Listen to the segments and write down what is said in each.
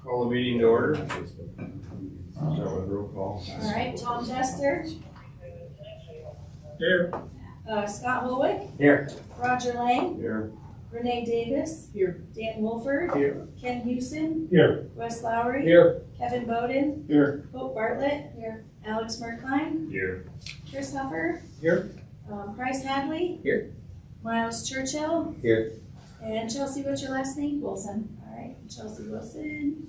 Call the meeting to order. Start with roll call. All right, Tom Tester. Here. Scott Holwick. Here. Roger Lang. Here. Renee Davis. Here. Dan Wolford. Here. Ken Houston. Here. Wes Lowry. Here. Kevin Bowden. Here. Hope Bartlett. Here. Alex Merkline. Here. Chris Huffer. Here. Bryce Hadley. Here. Miles Churchill. Here. And Chelsea, what's your last name? Wilson. All right, Chelsea Wilson.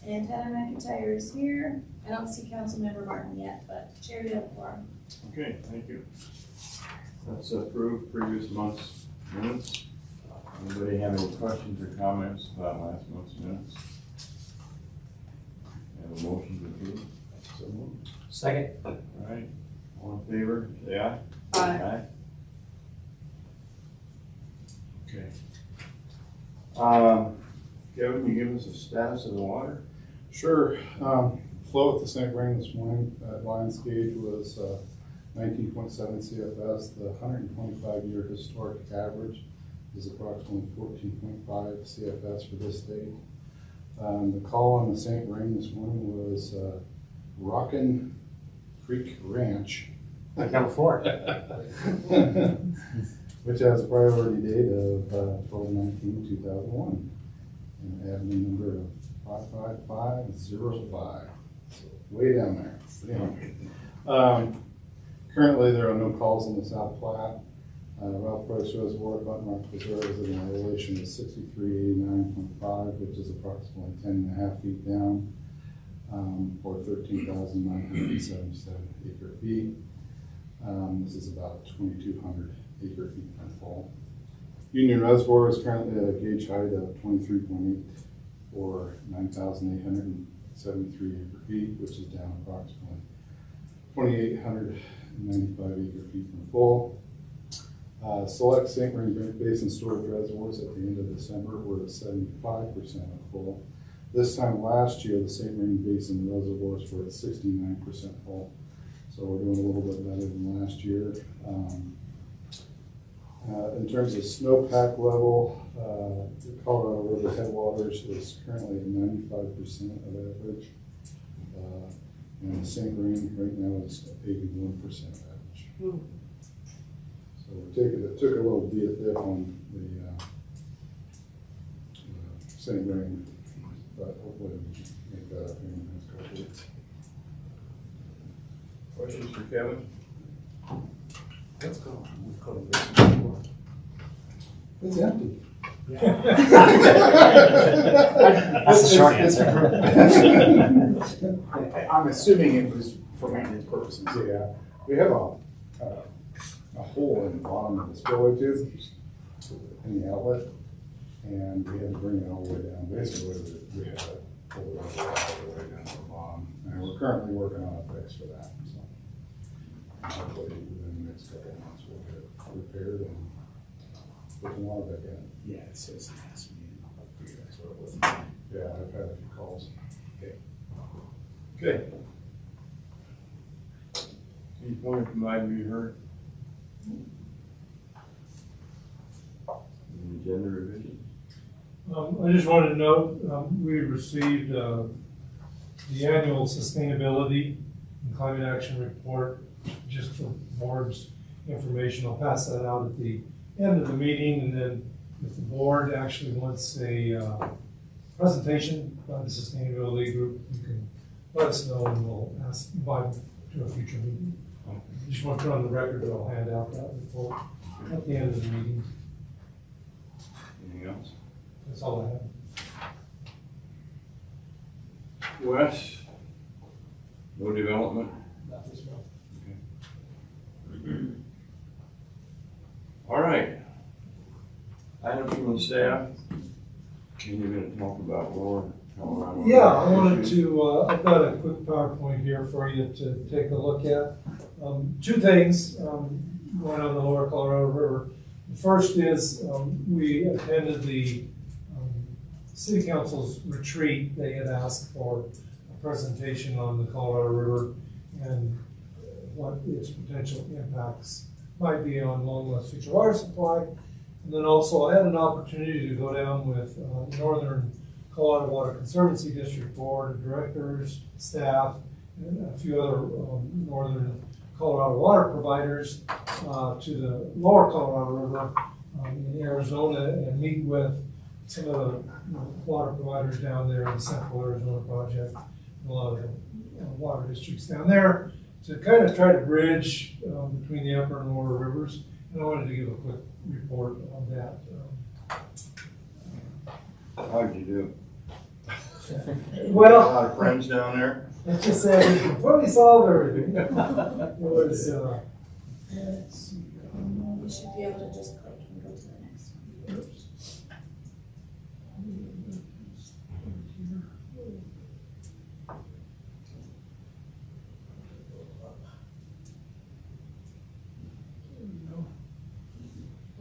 And Heather McIntyre is here. I don't see Councilmember Martin yet, but Chair, you have a quorum. Okay, thank you. Let's approve previous month's minutes. Anybody have any questions or comments about last month's minutes? Have a motion to approve? So moved. Second. All right, all in favor, say aye. Aye. Okay. Kevin, you give us a status of the water? Sure. Flow at the St. Ring this morning at Lions Gauge was 19.7 CFS. The 125-year historic average is approximately 14.5 CFS for this date. The call on the St. Ring this morning was Rockin' Creek Ranch. Like number 4. Which has a priority date of 12/19/2001 and an admin number of 55505. So way down there. But anyway, currently there are no calls on the South Platte. Ralph Price Reservoir, Button Rock Reserve is in a elevation of 6389.5, which is approximately 10.5 feet down, or 13,977 acre feet. This is about 2,200 acre feet from full. Union Reservoir is currently at a gauge height of 23.8 or 9,873 acre feet, which is down approximately 2,895 acre feet from full. Select St. Ring Basin storage reservoirs at the end of December were at 75% of full. This time last year, the St. Ring Basin reservoirs were at 69% full. So we're doing a little bit better than last year. In terms of snowpack level, the Colorado River headwaters is currently at 95% of average. And the St. Ring right now is at 81% average. So it took a little dip on the St. Ring, but hopefully we can make that up in the next couple of weeks. Questions for Kevin? Let's go. It's empty. That's the short answer. I'm assuming it was for maintenance purposes. Yeah, we have a hole in the bottom of the spillway tube in the outlet, and we had to bring it all the way down. Basically, we had to pull it all the way down to the bottom, and we're currently working on a fix for that. So hopefully within the next couple of months we'll get it repaired and put some water back in. Yeah, it says it has to be. I figured that's what it was. Yeah, I've had a few calls. Okay. Any point from item you heard? Any agenda revision? I just wanted to note, we received the annual sustainability and climate action report, just for the board's information. I'll pass that out at the end of the meeting, and then if the board actually wants a presentation by the sustainability group, you can let us know and we'll invite to a future meeting. I just want to put on the record that I'll hand out that report at the end of the meeting. Anything else? That's all I have. Wes? No development? Not this month. All right. Items from the staff. And you're gonna talk about Lower Colorado. Yeah, I wanted to, I've got a quick PowerPoint here for you to take a look at. Two things going on the Lower Colorado River. The first is we attended the City Council's retreat. They had asked for a presentation on the Colorado River and what its potential impacts might be on Longmont's future water supply. And then also I had an opportunity to go down with Northern Colorado Water Conservancy District Board of Directors, staff, and a few other northern Colorado water providers to the lower Colorado River in Arizona and meet with some of the water providers down there in the Central Arizona Project, and a lot of the water districts down there to kind of try to bridge between the upper and lower rivers. And I wanted to give a quick report on that. How'd you do? A Well, lot of friends down there? let's just say we completely solved everything. It was, let's see. You should be able to just click and go to the next one.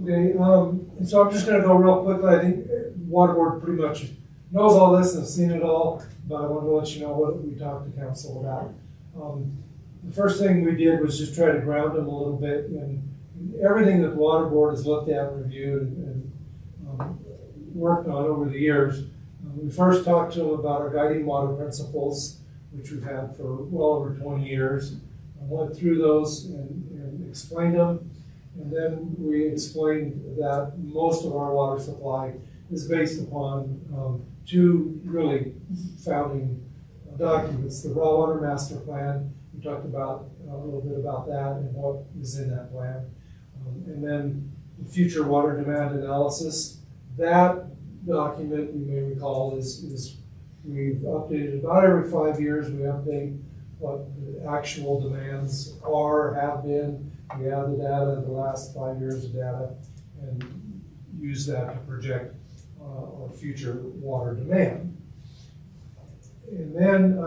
Okay, and so I'm just gonna go real quickly. I think Water Board pretty much knows all this and has seen it all, but I want to let you know what we talked to council about. The first thing we did was just try to ground them a little bit in everything that the Water Board has looked at, reviewed, and worked on over the years. We first talked to them about our guiding water principles, which we've had for well over 20 years. I went through those and explained them. And then we explained that most of our water supply is based upon two really founding documents. The Raw Water Master Plan, we talked about a little bit about that and what is in that plan. And then the future water demand analysis. That document, you may recall, is we've updated about every 5 years. We update what the actual demands are, have been. We have the data, the last 5 years of data, and use that to project our future water demand. And then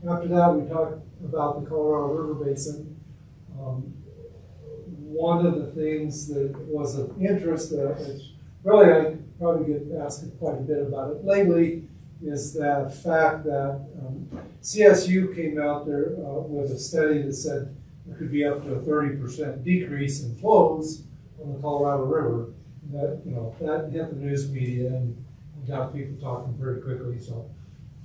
after that, we talked about the Colorado River Basin. One of the things that was of interest that is really, I probably get asked quite a bit about it lately, is that fact that CSU came out there with a study that said there could be up to a 30% decrease in flows on the Colorado River. That, that hit the news media and got people talking pretty quickly. So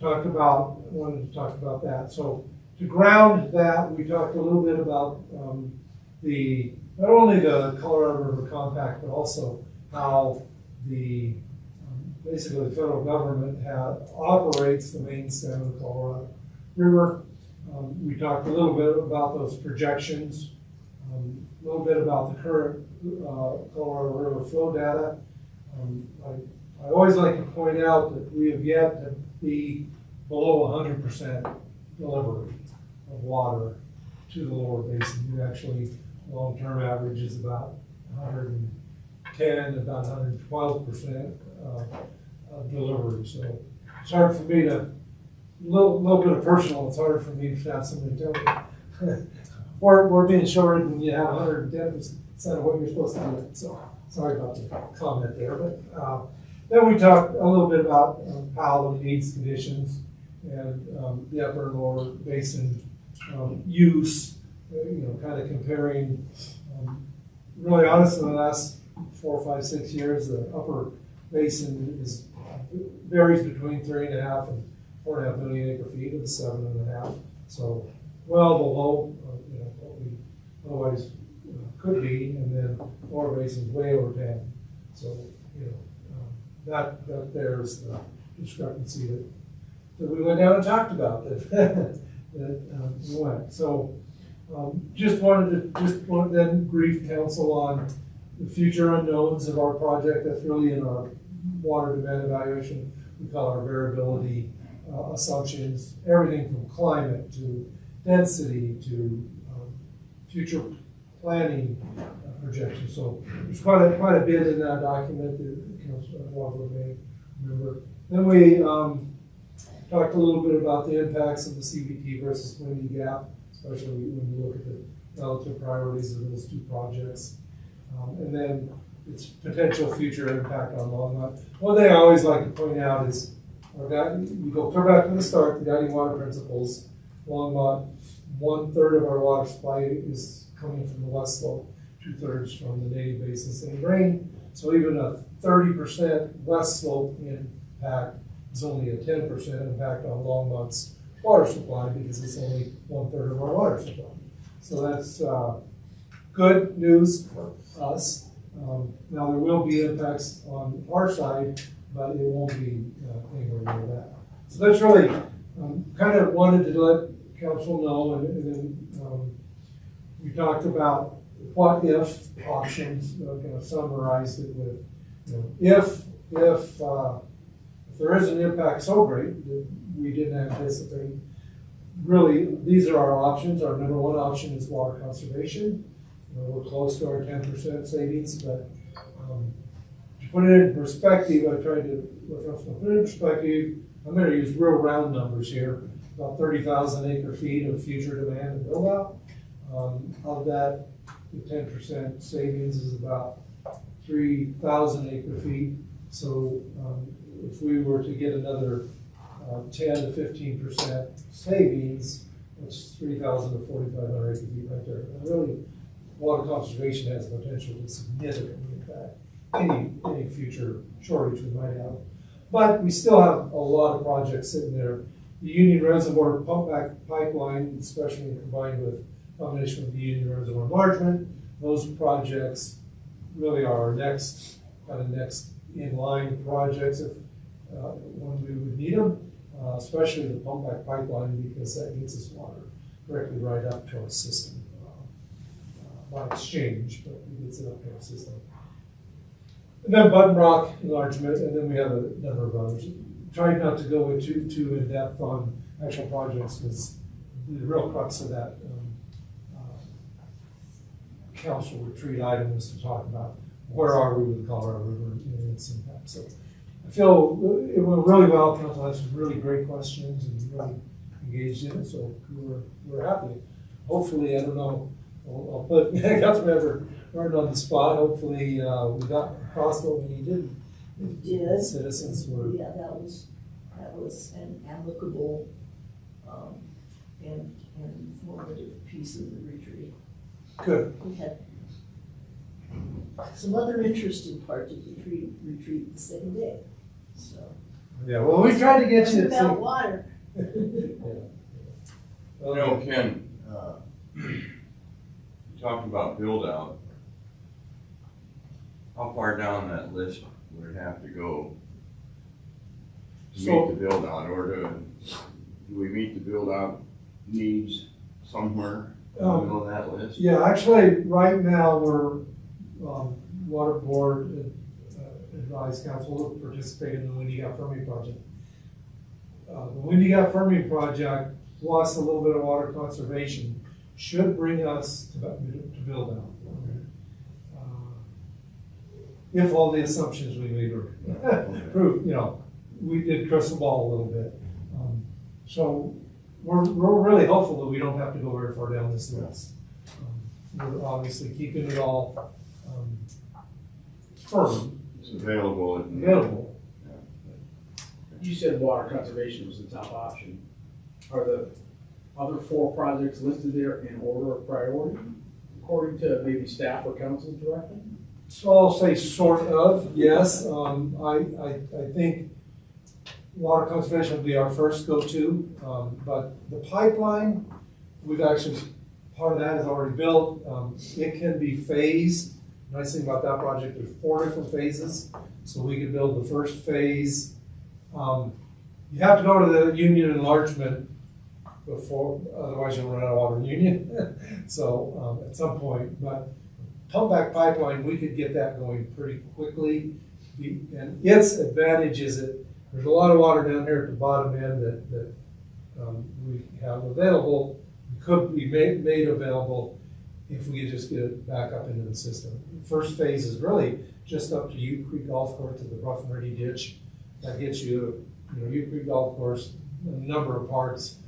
wanted to talk about that. So to ground that, we talked a little bit about not only the Colorado River Compact, but also how basically the federal government operates the main stem of the Colorado River. We talked a little bit about those projections, a little bit about the current Colorado River flow data. I always like to point out that we have yet to be below 100% delivery of water to the lower basin. We actually, long-term average is about 110, about 112% of delivery. So it's hard for me to, little bit of personal, it's hard for me to have somebody tell me. We're being shorted when you have 110% of what you're supposed to do. So sorry about the comment there. But then we talked a little bit about how the needs conditions and the upper and lower basin use, kind of comparing, really honestly, in the last 4, 5, 6 years, the upper basin varies between 3.5 and 4.5 million acre feet of the 7.5. So well below what we otherwise could be, and then lower basin's way over 10. So that there's the discrepancy that we went down and talked about that we went. So just wanted to then brief council on the future unknowns of our project. That's really in our water demand evaluation. We call our variability assumptions, everything from climate to density to future planning projections. So there's quite a bit in that document that Councilor may remember. Then we talked a little bit about the impacts of the CBT versus Windy Gap, especially when you look at the relative priorities of those two projects. And then its potential future impact on Longmont. One thing I always like to point out is, we go clear back to the start, the guiding water principles. Longmont, 1/3 of our water supply is coming from the west slope, 2/3 from the native basin and rain. So even a 30% west slope impact is only a 10% impact on Longmont's water supply because it's only 1/3 of our water supply. So that's good news for us. Now, there will be impacts on our side, but it won't be anywhere near that. So that's really, kind of wanted to let council know, and then we talked about what if options, kind of summarized it with, if there is an impact so great that we didn't anticipate, really, these are our options. Our number one option is water conservation. We're close to our 10% savings, but to put it in perspective, I tried to put it in perspective. I'm going to use real round numbers here. About 30,000 acre feet of future demand and build out. Of that, the 10% savings is about 3,000 acre feet. So if we were to get another 10 to 15% savings, that's 3,000 to 4,500 acre feet right there. And really, water conservation has the potential to significantly impact any future shortage we might have. But we still have a lot of projects sitting there. The Union Reservoir pumpback pipeline, especially combined with combination with the Union Reservoir enlargement, those projects really are our next in line projects if when we would need them, especially the pumpback pipeline because that gets us water directly right up to our system. By exchange, but it gets it up to our system. And then Button Rock enlargement, and then we have a number of others. Tried not to go into too in depth on actual projects because the real crux of that council retreat item was to talk about where are we with the Colorado River and its impact. So I feel it went really well. Council had some really great questions and really engaged in it. So we're happy. Hopefully, I don't know. I'll put Councilmember Martin on the spot. Hopefully, we got across what we needed. We did. Citizens were. Yeah, that was an amicable and informative piece of the retreat. Good. We had some other interesting parts of the retreat the same day. So. Yeah. Well, we tried to get you about water. Well, Ken, you talked about build out. How far down that list would it have to go to meet the build out, or do we meet the build out needs somewhere in the middle of that list? Yeah, actually, right now we're Water Board advised council to participate in the Windy Gap Firming project. The Windy Gap Firming project, plus a little bit of water conservation, should bring us to build out. If all the assumptions we made are proved, we did crystal ball a little bit. So we're really hopeful that we don't have to go very far down this list. We're obviously keeping it all firm. It's available. Available. You said water conservation was the top option. Are the other 4 projects listed there in order of priority, according to maybe staff or council directly? So I'll say sort of, yes. I think water conservation will be our first go-to, but the pipeline, we've actually, part of that is already built. It can be phased. Nice thing about that project, there's 4 different phases. So we could build the first phase. You have to go to the Union enlargement before, otherwise you'll run out of water in Union. So at some point, but pumpback pipeline, we could get that going pretty quickly. And its advantage is that there's a lot of water down here at the bottom end that we have available, could be made available if we could just get it back up into the system. The first phase is really just up to Ute Creek Golf Course to the Rough and Ready Ditch. That gets you, Ute Creek Golf Course, a number of parks,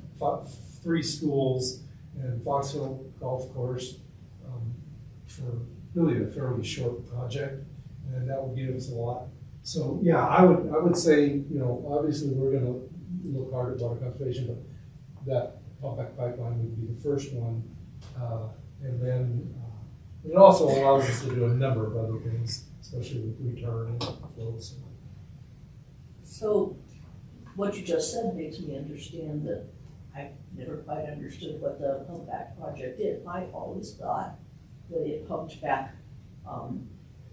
3 schools, and Fox Hill Golf Course for really a fairly short project, and that would give us a lot. So yeah, I would say, obviously we're going to look hard at water conservation, but that pumpback pipeline would be the first one, and then it also allows us to do a number of other things, especially with return and flows. So what you just said makes me understand that I never quite understood what the pump back project did. I always thought that it pumped back,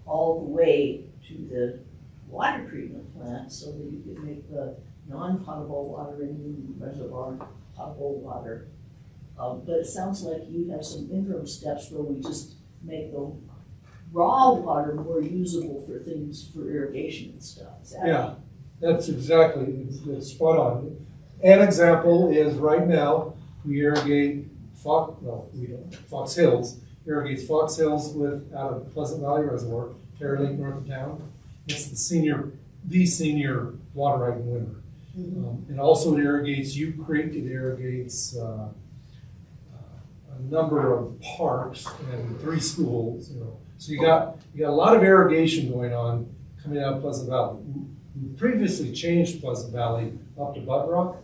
all the way to the water treatment plant so that you could make the non-potable water in the reservoir potable water. But it sounds like you have some interim steps where we just make the raw water more usable for things for irrigation and stuff. Is that- Yeah, that's exactly, it's spot on. An example is right now, we irrigate Fox Hills, irrigates Fox Hills out of Pleasant Valley Reservoir, Terry Lake north of town. It's the senior water right in winter. And also it irrigates U Creek, it irrigates a number of parks and 3 schools, So you got a lot of irrigation going on coming out of Pleasant Valley. We previously changed Pleasant Valley up to Button Rock,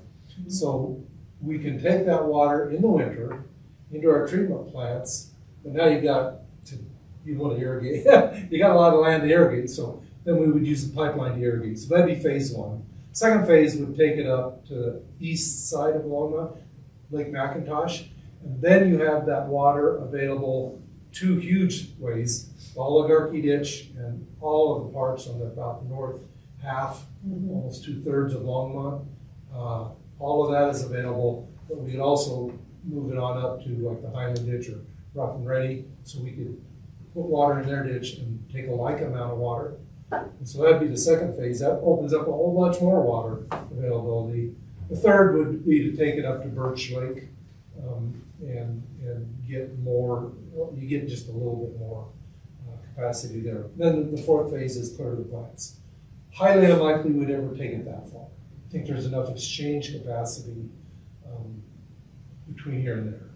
so we can take that water in the winter into our treatment plants, but now you want to irrigate. You got a lot of land to irrigate, so then we would use the pipeline to irrigate. So that'd be phase 1. Second phase would take it up to the east side of Longmont, Lake McIntosh, and then you have that water available 2 huge ways, the Oligarchy Ditch and all of the parks on about the north half, almost 2/3 of Longmont. All of that is available, but we could also move it on up to like the Highland Ditch or Rough and Ready, so we could put water in their ditch and take a like amount of water. And so that'd be the second phase. That opens up a whole bunch more water availability. The third would be to take it up to Birch Lake and get more, you get just a little bit more capacity there. Then the fourth phase is clear the plants. Highly unlikely we'd ever take it that far. I think there's enough exchange capacity between here and there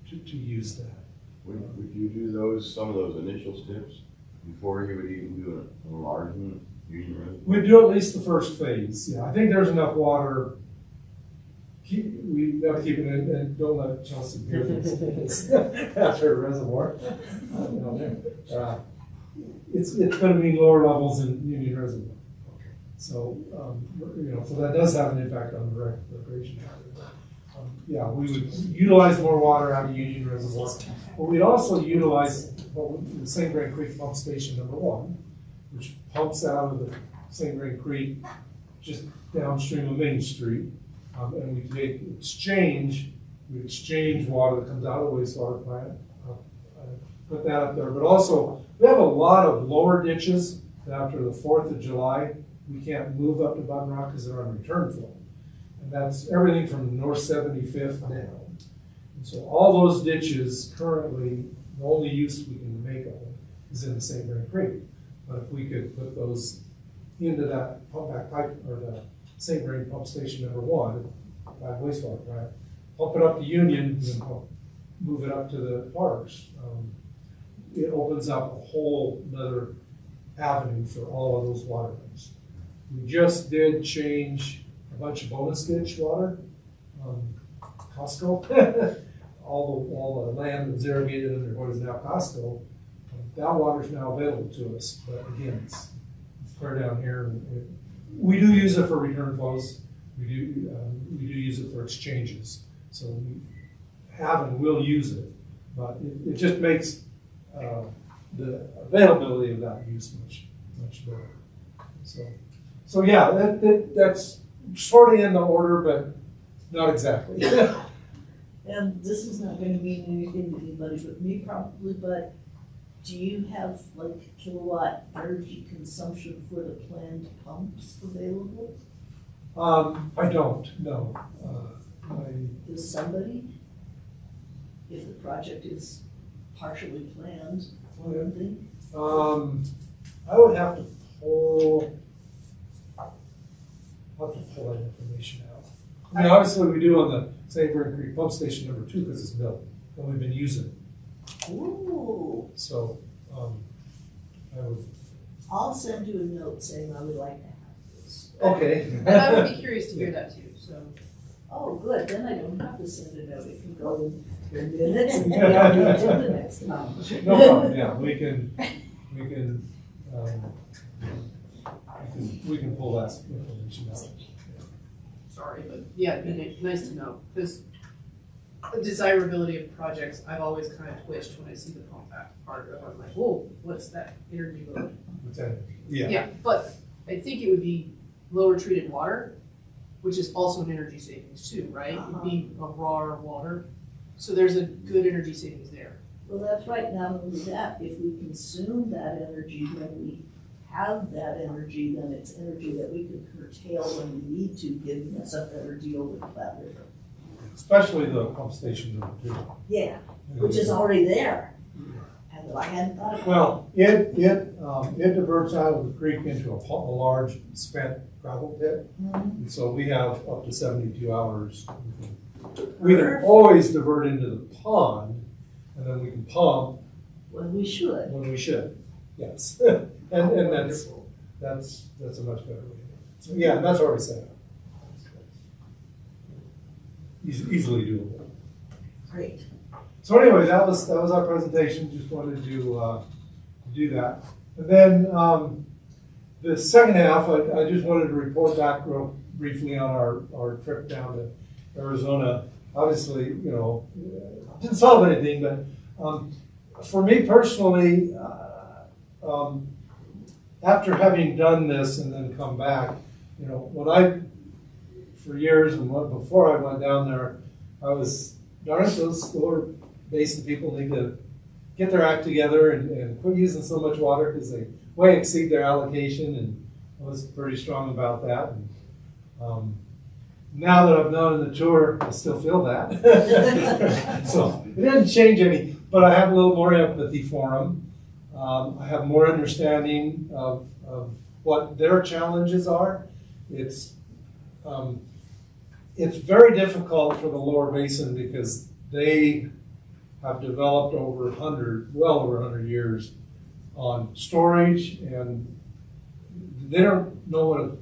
to use that. Would you do some of those initial steps before you would even do an enlargement? We'd do at least the first phase. Yeah, I think there's enough water. We have to keep it in, and don't let Chelsea hear this after a reservoir. It's going to be lower levels in Union Reservoir. So, so that does have an impact on the recreation area. Yeah, we would utilize more water out of Union Reservoir, but we'd also utilize the St. Vrain Creek Pump Station number 1, which pumps out of the St. Vrain Creek just downstream of Main Street, and we exchange water that comes out of the wastewater plant, put that up there. But also, we have a lot of lower ditches that after the 4th of July, we can't move up to Button Rock because they're on return flow. And that's everything from North 75th down. And so all those ditches currently, the only use we can make of them is in the St. Vrain Creek. But if we could put those into that pump back pipe, or the St. Vrain Pump Station number 1, by wastewater plant, pump it up to Union, and move it up to the parks, it opens up a whole other avenue for all of those water lines. We just did change a bunch of bonus ditch water, Costco. all the land that was irrigated under what is now Costco, that water is now available to us. But again, it's clear down here. We do use it for return flows. We do use it for exchanges. So we have and will use it, but it just makes the availability of that use much better. So yeah, that's sort of in the order, but not exactly. And this is not going to mean anything to anybody but me probably, but do you have like kilowatt energy consumption for the planned pumps available? I don't, no. Does somebody, if the project is partially planned or anything? I would have to pull that information out. I mean, obviously we do on the St. Vrain Creek Pump Station number 2 because it's built and we've been using it. Ooh. So, I would. I'll send you a note saying I would like to have this. Okay. And I would be curious to hear that too, so. Oh, good, then I don't have to send a note, it can go in minutes and then I'll do it till the next time. No problem, yeah, we can pull that information out. sorry, but yeah, it'd be nice to know, because the desirability of projects, I've always kind of twitched when I see the pump back part of it, I'm like, whoa, what's that energy load? Yeah. Yeah, but I think it would be lower treated water, which is also an energy savings too, right? It'd be a raw water, so there's a good energy savings there. Well, that's right, not only that, if we consume that energy, when we have that energy, then it's energy that we can curtail when we need to, giving us a better deal with Flat River. Especially the pump station too. Yeah, which is already there, and I hadn't thought of. Well, it diverts out of the creek into a large spent gravel pit. And so we have up to 72 hours. We can always divert into the pond, and then we can pump When we should. when we should. Yes, and that's a much better way. So yeah, that's already set up. Easily doable. Great. So anyway, that was our presentation. Just wanted to do that. And then the second half, I just wanted to report back real briefly on our trip down to Arizona. Obviously, didn't solve anything, but for me personally, after having done this and then come back, for years and before I went down there, I was, darn it, those lower basin people need to get their act together and quit using so much water because they way exceed their allocation, and I was pretty strong about that. And, now that I've done the tour, I still feel that. So it didn't change any, but I have a little more empathy for them. I have more understanding of what their challenges are. It's very difficult for the lower basin because they have developed well over 100 years on storage, and they don't know what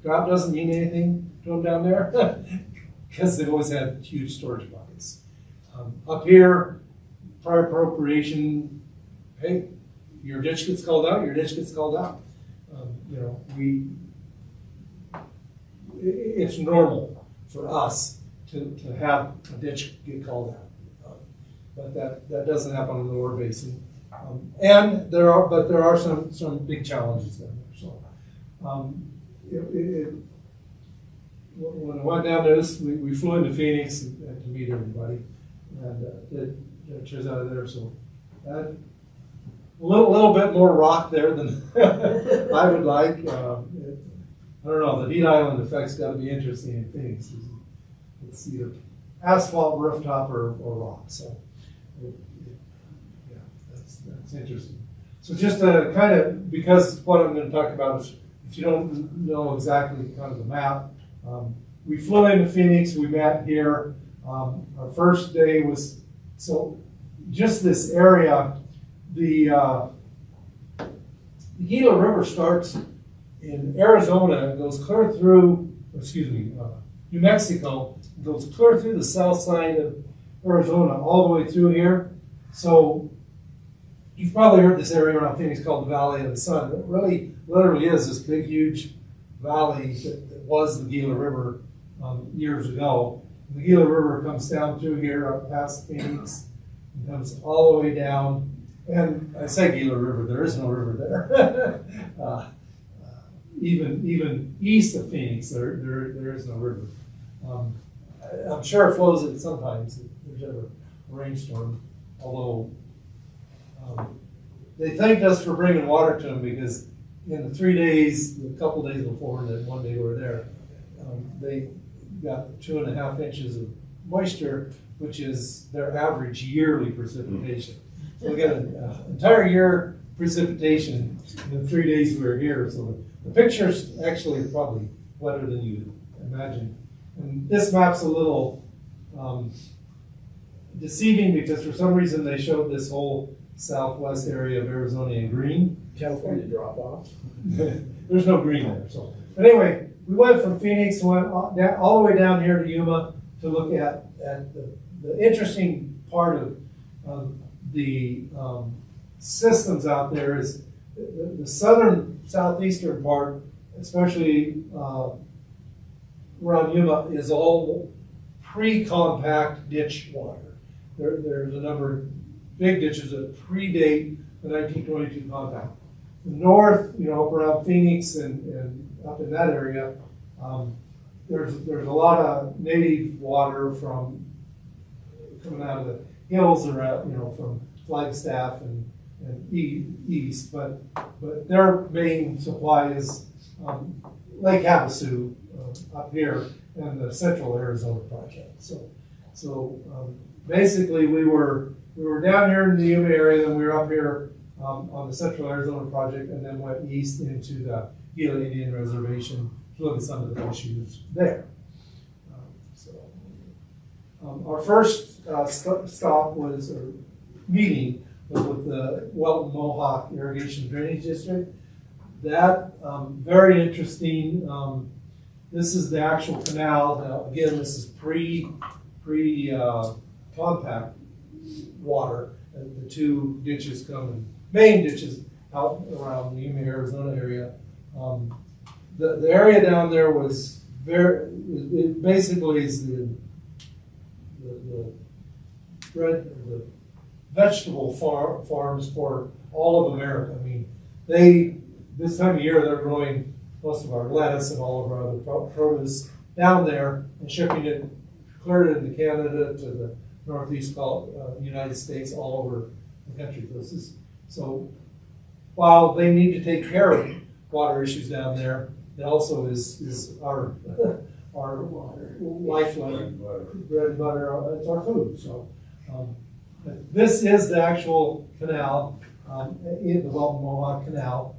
drought doesn't mean anything to them down there because they've always had huge storage buckets. Up here, prior appropriation, hey, your ditch gets called out, your ditch gets called out. It's normal for us to have a ditch get called out, but that doesn't happen in the lower basin. And there are some big challenges there. So when I went down there, we flew into Phoenix to meet everybody, and it turns out there. So a little bit more rock there than I would like. I don't know, the heat island effect's got to be interesting in Phoenix. It's either asphalt, rooftop, or rock. So, yeah, that's interesting. So just to kind of, because what I'm going to talk about is, if you don't know exactly kind of the map, we flew into Phoenix, we met here. Our first day was, so just this area, the Gila River starts in Arizona and goes clear through, New Mexico, goes clear through the south side of Arizona, all the way through here. So you've probably heard this area around Phoenix called the Valley of the Sun. It really, literally is this big, huge valley that was the Gila River years ago. The Gila River comes down through here, up past Phoenix, and comes all the way down. And I say Gila River, there is no river there. Even east of Phoenix, there is no river. I'm sure it flows it sometimes if there's ever a rainstorm, although they thanked us for bringing water to them because in the 3 days, a couple days before, and then one day we were there, they got 2.5 inches of moisture, which is their average yearly precipitation. So we got an entire year precipitation in the 3 days we were here. So the picture's actually probably wetter than you imagine. And this map's a little deceiving because for some reason they showed this whole southwest area of Arizona in green. California drop off. There's no green there. So but anyway, we went from Phoenix, went all the way down here to Yuma to look at the interesting part of the systems out there is the southern southeastern part, especially around Yuma is all pre-compact ditch water. There's a number of big ditches that predate the 1922 compact. The north, up around Phoenix and up in that area, there's a lot of native water from coming out of the hills or from Flagstaff and east, but their main supply is Lake Havasu up here and the Central Arizona project. So basically we were down here in the Yuma area, then we were up here on the Central Arizona project, and then went east into the Gila Indian Reservation to look at some of the issues there. Our first stop was, or meeting, was with the Welton Mohawk Irrigation Drainage District. That, very interesting. This is the actual canal. Now, again, this is compact water. And the two ditches main ditches out around the Yuma, Arizona area. The area down there was it basically is the vegetable farms for all of America. I mean, this time of year they're growing most of our lettuce and all of our other produce down there and shipping it clear into Canada to the northeast United States, all over the country. So while they need to take care of water issues down there, it also is our lifeline, bread and butter. It's our food. So this is the actual canal, in the Welton Mohawk Canal.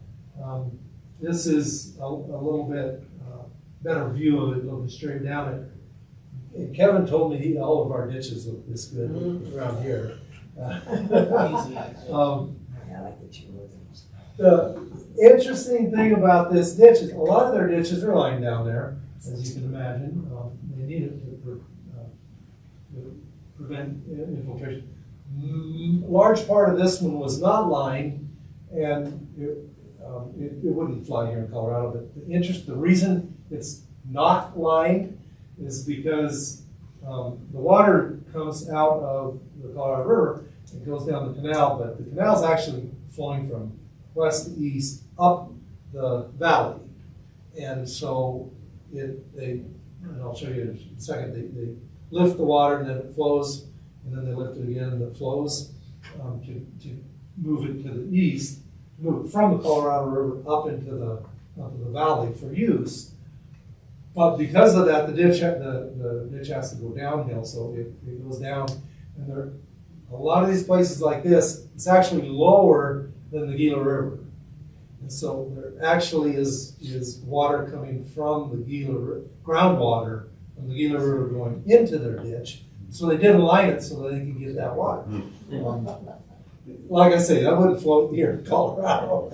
This is a little bit better view of it, looking straight down it. And Kevin told me all of our ditches look this good around here. The interesting thing about this ditch is a lot of their ditches are lying down there, as you can imagine. They need it to prevent infiltration. A large part of this one was not lined, and it wouldn't fly here in Colorado. But the reason it's not lined is because the water comes out of the Colorado River and goes down the canal, but the canal is actually flowing from west to east up the valley. And so and I'll show you in a second, they lift the water and then it flows, and then they lift it again and it flows to move it to the east, move it from the Colorado River up into the valley for use. But because of that, the ditch has to go downhill, so it goes down. And a lot of these places like this, it's actually lower than the Gila River. And so there actually is water coming from the Gila, groundwater from the Gila River going into their ditch. So they didn't line it so that they could get that water. Like I say, that wouldn't float here in Colorado.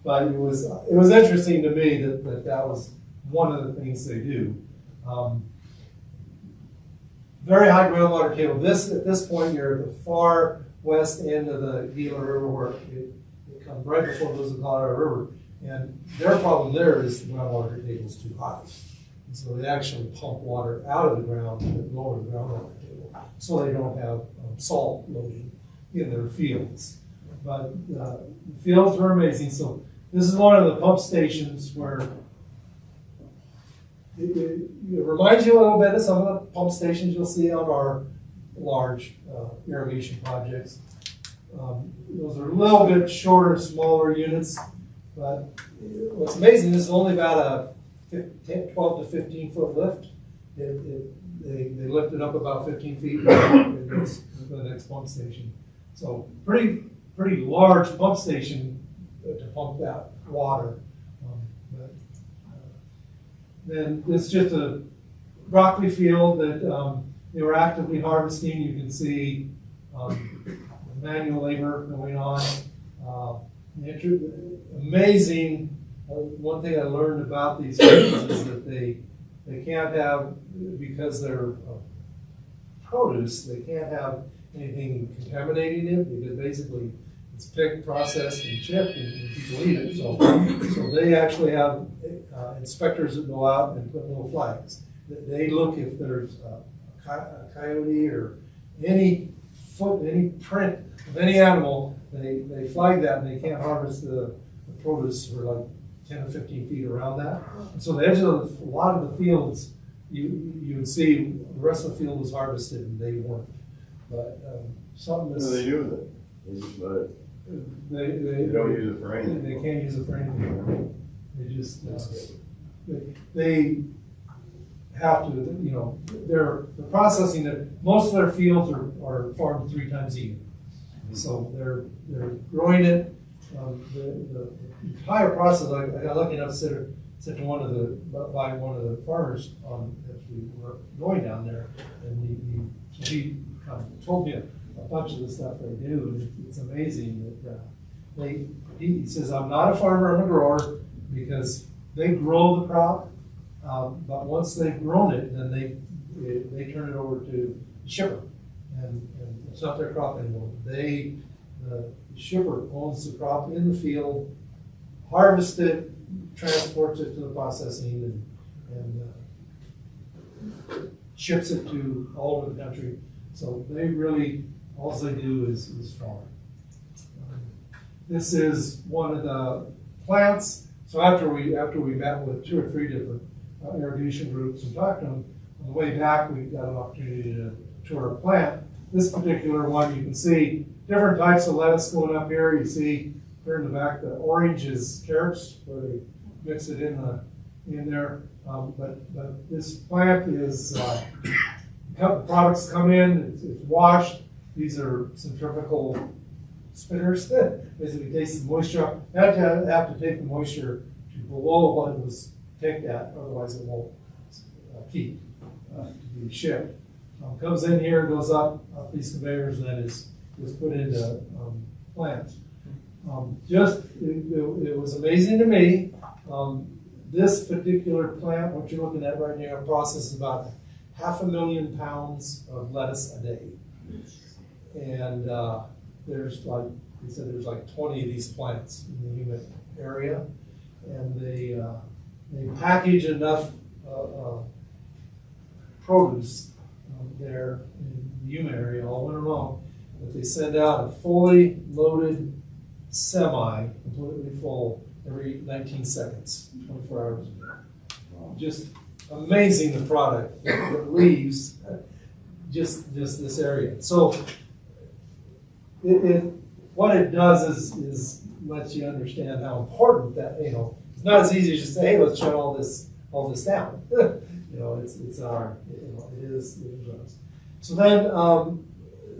But it was interesting to me that was one of the things they do. Very high groundwater table. At this point, you're at the far west end of the Gila River, where it comes right before it goes to the Colorado River. And their problem there is the groundwater table is too high. And so they actually pump water out of the ground and lower the groundwater table, so they don't have salt loading in their fields. But the fields were amazing. So this is one of the pump stations where it reminds you a little bit of some of the pump stations you'll see on our large irrigation projects. Those are a little bit shorter, smaller units, but what's amazing is only about a 12 to 15 foot lift. They lift it up about 15 feet and it goes to the next pump station. So pretty large pump station to pump that water. Then it's just a broccoli field that they were actively harvesting. You can see manual labor going on. Amazing. One thing I learned about these fields is that they can't have, because they're produce, they can't have anything contaminating it, because basically it's picked, processed, and chipped, and people eat it. So they actually have inspectors that go out and put little flags They look if there's a coyote or any print of any animal, they flag that, and they can't harvest the produce for like 10 or 15 feet around that. And so the edge of a lot of the fields, you would see the rest of the field was harvested and they weren't. But something What do they do with it? They just let it, they don't use it for anything. They can't use it for anything. They just, they have to, you know, they're processing it. Most of their fields are farmed 3 times a year. So they're growing it. The entire process, I got lucky enough to sit to one of the farmers as we were going down there, and he kind of told me a bunch of the stuff they do, and it's amazing that he says, I'm not a farmer, I'm a grower, because they grow the crop, but once they've grown it, then they turn it over to the shipper, and it's not their crop anymore. The shipper owns the crop in the field, harvests it, transports it to the processing, and ships it to all over the country. So they really, all they do is farm. This is one of the plants. So after we met with 2 or 3 different irrigation groups and talked to them, on the way back we got an opportunity to tour a plant. This particular one, you can see different types of lettuce going up here. You see, here in the back, the orange is carrots, where they mix it in there. But this plant is, the products come in, it's washed. These are centrifugal spinners that basically takes the moisture. You have to take the moisture to below what it was picked at, otherwise it won't keep to be shipped. Comes in here, goes up these conveyors, and then is put into plants. It was amazing to me. This particular plant, what you're looking at right now, processes about 500,000 pounds of lettuce a day. And there's like, he said, there's like 20 of these plants in the humid area, and they package enough produce there in the humid area all winter long that they send out a fully loaded semi, completely full, every 19 seconds, 24 hours a day. Just amazing, the product that leaves just this area. So what it does is lets you understand how important that, you know, it's not as easy as just say, hey, let's shut all this down. You know, it's our, you know, it is us. So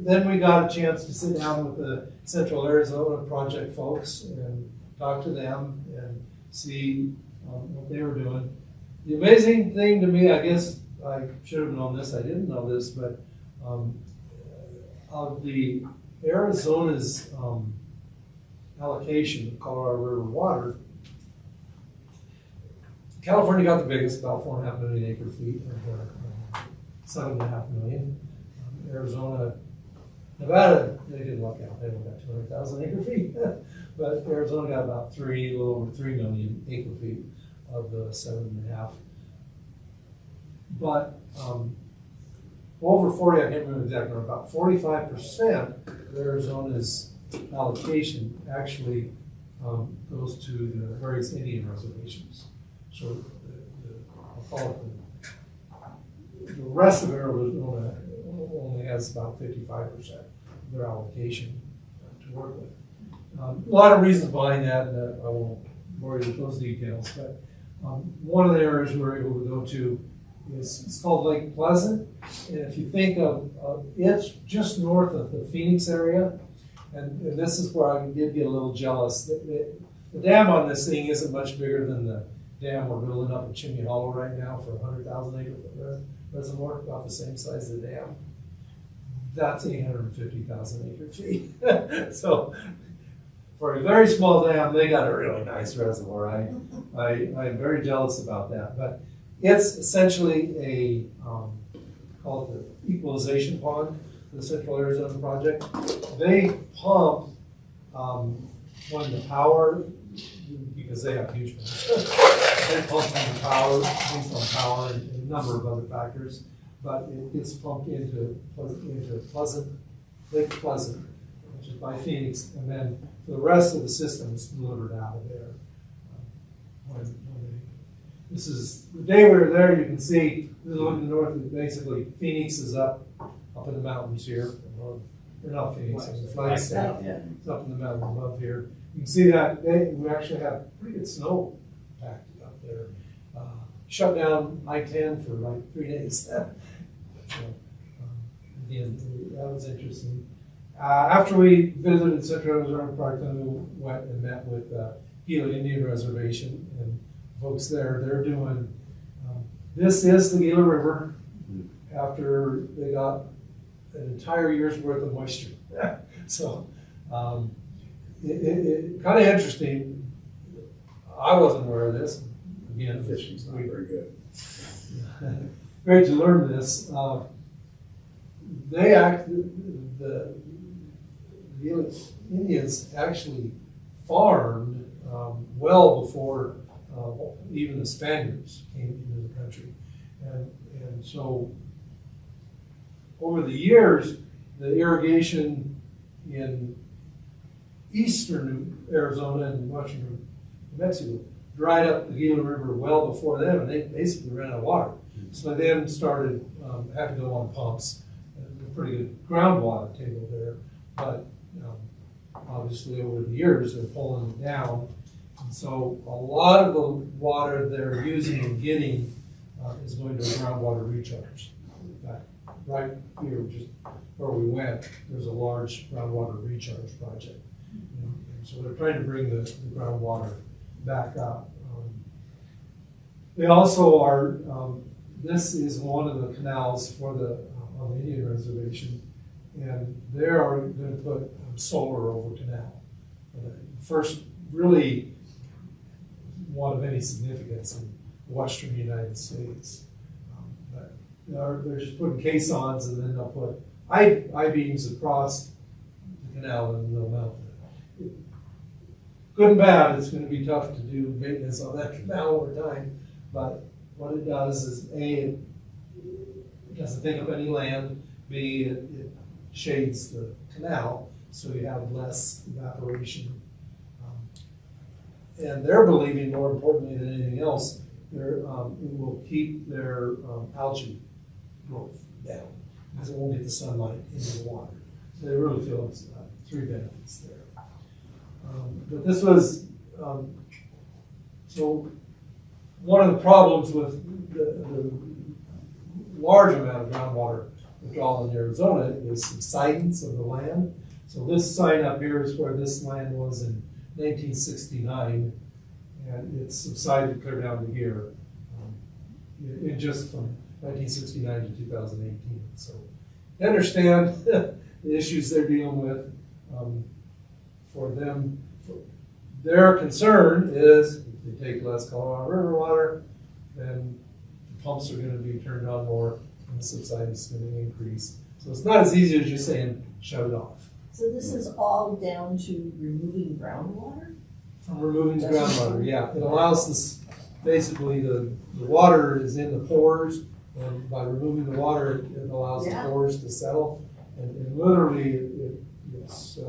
then we got a chance to sit down with the Central Arizona Project folks and talk to them and see what they were doing. The amazing thing to me, I guess I should have known this, I didn't know this, but of the Arizona's allocation of Colorado River water, California got the biggest, about 4.5 million acre feet, or 7.5 million. Arizona, Nevada, they didn't luck out, they only got 200,000 acre feet. But Arizona got about a little over 3 million acre feet of the 7.5. But over 40, I can't remember the exact number, about 45% of Arizona's allocation actually goes to the various Indian reservations. So I'll call it the rest of Arizona only has about 55% of their allocation to work with. A lot of reasons behind that, I won't bore you with those details, but one of the areas we're able to go to is it's called Lake Pleasant, and if you think of it's just north of the Phoenix area, and this is where I did get a little jealous. The dam on this thing isn't much bigger than the dam we're building up in Chimney Hollow right now for 100,000 acre reservoir, about the same size as the dam. That's 850,000 acre feet. So for a very small dam, they got a really nice reservoir. I'm very jealous about that. But it's essentially a, call it the equalization pond for the Central Arizona Project. They pump when the power because they have huge ones. They pump on the power, based on power and a number of other factors, but it gets pumped into Lake Pleasant, which is by Phoenix, and then for the rest of the system is delivered out of there. This is, the day we were there, you can see, this is looking north, basically Phoenix is up in the mountains here. Or not Phoenix, it's Flagstaff. Yeah. It's up in the mountains above here. You can see that we actually have pretty good snow packed up there. Shut down I-10 for like 3 days. So, again, that was interesting. After we visited Central Arizona Park, then we went and met with Gila Indian Reservation and folks there. They're doing, this is the Gila River after they got an entire year's worth of moisture. So it kind of interesting. I wasn't aware of this. Again, Fishing's not very good. great to learn this. The Indians actually farmed well before even the Spaniards came into the country. And so over the years, the irrigation in eastern Arizona and western New Mexico dried up the Gila River well before them, and they basically ran out of water. So they then started, had to go on pumps. A pretty good groundwater table there, but obviously over the years they're pulling it down. And so a lot of the water they're using and getting is going to a groundwater recharge. In fact, right here, just where we went, there's a large groundwater recharge project. And so they're trying to bring the groundwater back up. They also are, this is one of the canals for on the Indian Reservation, and they are going to put solar over canal. First really one of any significance in the western United States. But they're just putting caissons, and then they'll put I-beams across the canal, and they'll mount it. Good and bad, it's going to be tough to do maintenance on that canal over time, but what it does is A, it doesn't take up any land, B, it shades the canal, so you have less evaporation. And they're believing, more importantly than anything else, it will keep their algae growth down, because it won't get the sunlight into the water. So they really feel it's 3 benefits there. But this was, so one of the problems with the large amount of groundwater withdrawal in Arizona is subsidence of the land. So this sign up here is where this land was in 1969, and it subsided clear down to here, in just from 1969 to 2018. So I understand the issues they're dealing with. For them, their concern is if they take less Colorado River water, then the pumps are going to be turned on more, and the subsidence is going to increase. So it's not as easy as just saying shut it off. So this is all down to removing groundwater? From removing the groundwater, yeah. It allows this, basically the water is in the pores, and by removing the water, it allows the pores to settle. And literally, it's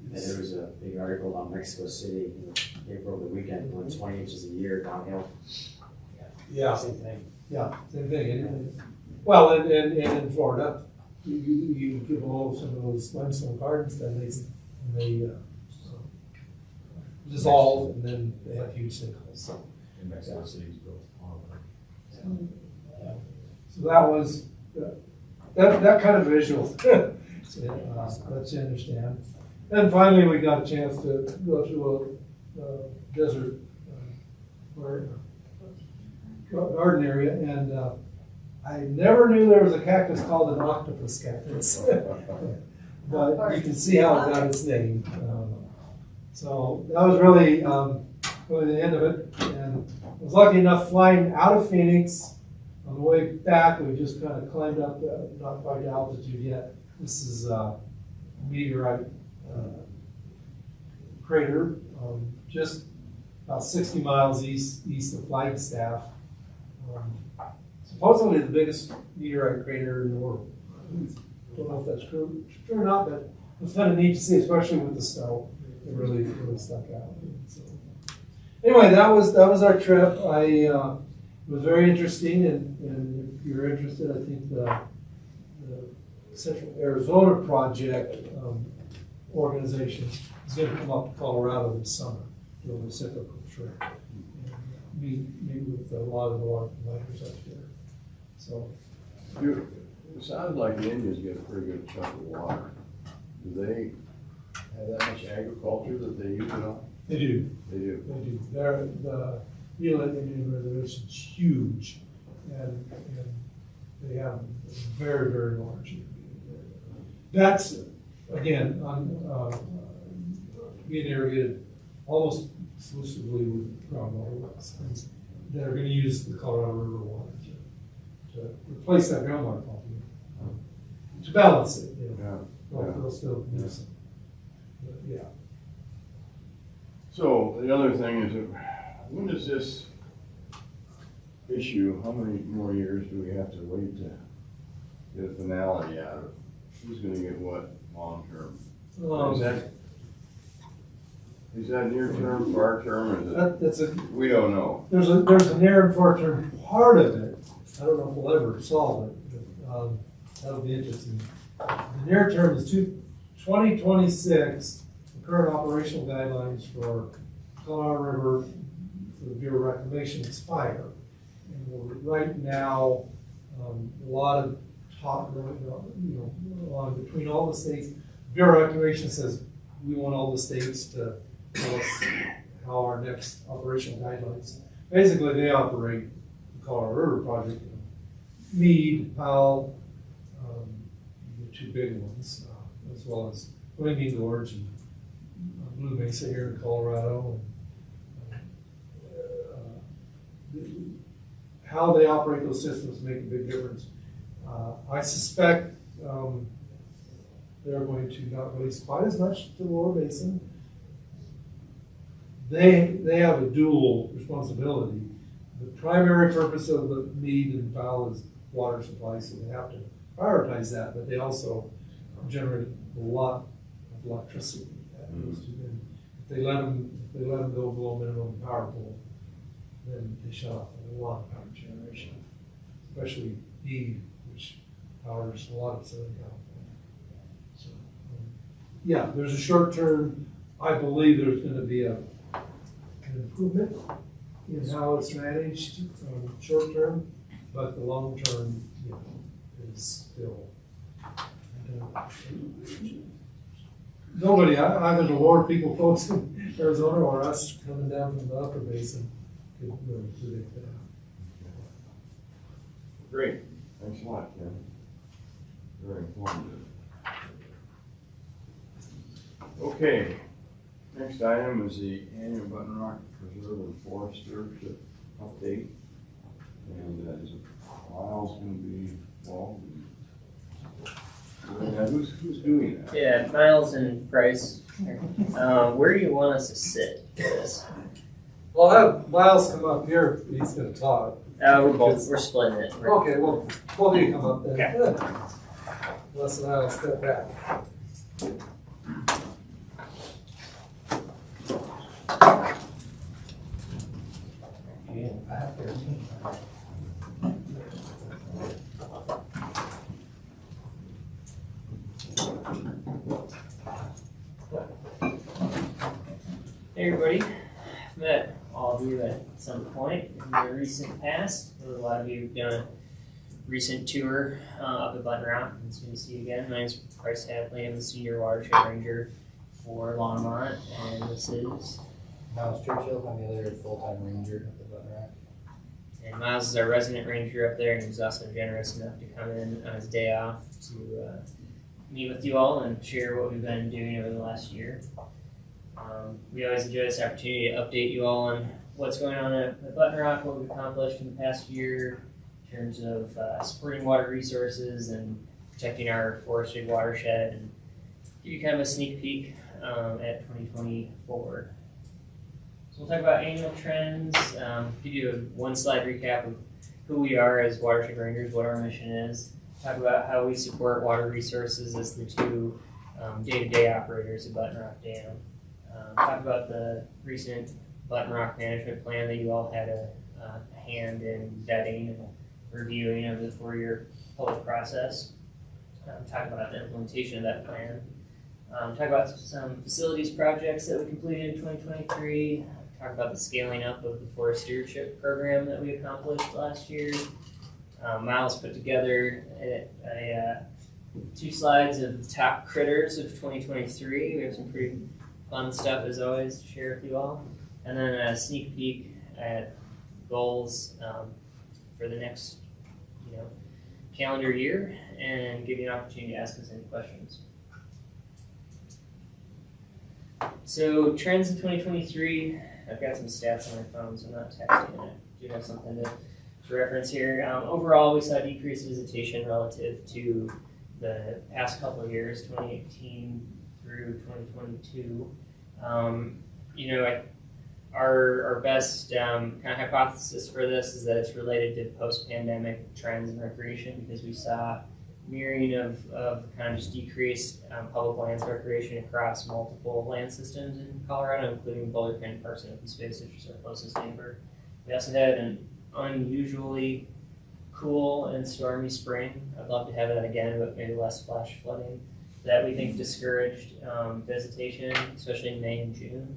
There was a big article on Mexico City in April, the weekend, going 20 inches a year downhill. yeah, Same thing. yeah, same thing. Well, and in Florida, you give all some of those limestone gardens, then they dissolve, and then they have huge sinkholes. In Mexico City's built on it. So that was that kind of visual. Lets you understand. And finally, we got a chance to go through a desert garden area, and I never knew there was a cactus called an octopus cactus. But you can see how it got its name. So that was really the end of it. And I was lucky enough flying out of Phoenix. On the way back, we just kind of climbed up, not quite altitude yet. This is a meteorite crater just about 60 miles east of Flagstaff. Supposedly the biggest meteorite crater in the world. Don't know if that's true or not, but it's kind of neat to see, especially with the snow. It really stuck out. So, anyway, that was our trip. It was very interesting, and if you're interested, I think the Central Arizona Project organization is going to come up to Colorado this summer, do a reciprocal trip, and meet with a lot of the water providers up there. So, It sounds like the Indians get a pretty good chunk of water. Do they have that much agriculture that they use it on? they do. They do. They do. The Gila Indian Reservation is huge, and they have a very, very large area. That's, again, being irrigated almost exclusively with groundwater wells. And they're going to use the Colorado River water to replace that groundwater pumping, to balance it. You know. Yeah. They'll still use some. But yeah. So the other thing is, when does this issue, how many more years do we have to wait to get a finality out of it? Who's gonna get what long term? Is that near term, far term, or is it? We don't know. There's a near and far term part of it. I don't know if we'll ever solve it, but that'll be interesting. The near term is 2026. The current operational guidelines for Colorado River for the Bureau of Reclamation expire, and right now a lot of talk, along between all the states. Bureau of Reclamation says we want all the states to tell us how our next operational guidelines. Basically, they operate the Colorado River project. Meade, Powell, the two big ones, as well as Flaming Gorge and Blue Mesa here in Colorado. And, how they operate those systems make a big difference. I suspect they're going to not release quite as much to the Lower Basin. They have a dual responsibility. The primary purpose of the Meade and Powell is water supply, so they have to prioritize that, but they also generate a lot of electricity. If they let them go below minimum power pole, then they shut off a lot of power generation, especially Meade, which powers a lot of Southern California. So, yeah, there's a short term. I believe there's going to be an improvement in how it's managed short term, but the long term, is still. Nobody, either the Lord, folks in Arizona, or us coming down from the upper basin, could really predict that. Great, thanks a lot, Ken. Very informative. Okay, next item is the annual Button Rock Preserve and Forest Stewardship update. And is Miles going to be involved? Who's doing that? Yeah, Miles and Bryce. Where do you want us to sit for this? Well, I'll have Miles come up here, he's gonna talk. We're splitting it. Okay, well, both of you come up then. Okay. Good. Les and I'll step back. Hey everybody, I've met all of you at some point in the recent past. A lot of you have done a recent tour up at Button Rock. It's good to see you again. My name's Bryce Hadley. I'm the Senior Watershed Ranger for Longmont, and this is Miles Churchill. I'm the other full-time ranger at the Button Rock. And Miles is our resident ranger up there, and he was also generous enough to come in on his day off to meet with you all and share what we've been doing over the last year. We always enjoy this opportunity to update you all on what's going on at Button Rock, what we've accomplished in the past year in terms of supporting water resources and protecting our forested watershed, and give you kind of a sneak peek at 2024. So we'll talk about annual trends, give you a one-slide recap of who we are as watershed rangers, what our mission is, talk about how we support water resources as the two day-to-day operators of Button Rock Dam. Talk about the recent Button Rock management plan that you all had a hand in vetting and reviewing of the 4-year public process. Talk about the implementation of that plan. Talk about some facilities projects that we completed in 2023. Talk about the scaling up of the forest stewardship program that we accomplished last year. Miles put together 2 slides of the top critters of 2023. We have some pretty fun stuff as always to share with you all. And then a sneak peek at goals for the next calendar year, and give you an opportunity to ask us any questions. So trends in 2023, I've got some stats on my phone, so I'm not texting. I do have something to reference here. Overall, we saw decreased visitation relative to the past couple of years, 2018 through 2022. Our best kind of hypothesis for this is that it's related to post-pandemic trends in recreation, because we saw mirroring of kind of just decreased public lands recreation across multiple land systems in Colorado, including Boulder Canyon Parks and Open Space, which is our closest neighbor. We also had an unusually cool and stormy spring. I'd love to have that again, but maybe less flash flooding, that we think discouraged visitation, especially in May and June.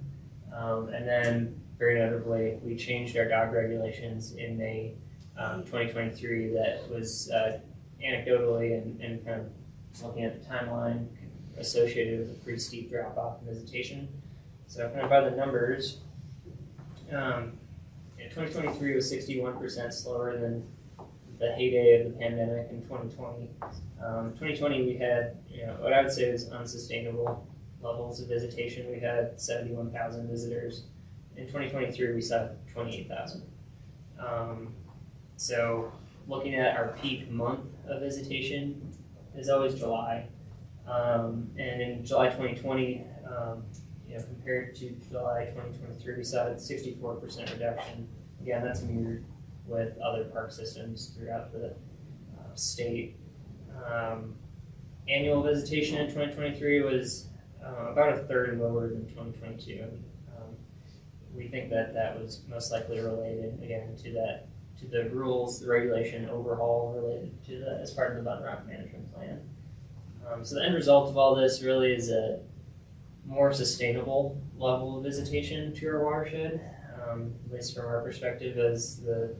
And then, very notably, we changed our dog regulations in May 2023. That was anecdotally and kind of looking at the timeline associated with a pretty steep drop-off in visitation. So kind of by the numbers, 2023 was 61% slower than the heyday of the pandemic in 2020. 2020 we had what I would say was unsustainable levels of visitation. We had 71,000 visitors. In 2023 we saw 28,000. So looking at our peak month of visitation is always July. And in July 2020, compared to July 2023, we saw a 64% reduction. Again, that's mirrored with other park systems throughout the state. Annual visitation in 2023 was about a third lower than 2022. We think that was most likely related, again, to the rules, the regulation overhaul related to as part of the Button Rock management plan. So the end result of all this really is a more sustainable level of visitation to our watershed, at least from our perspective as the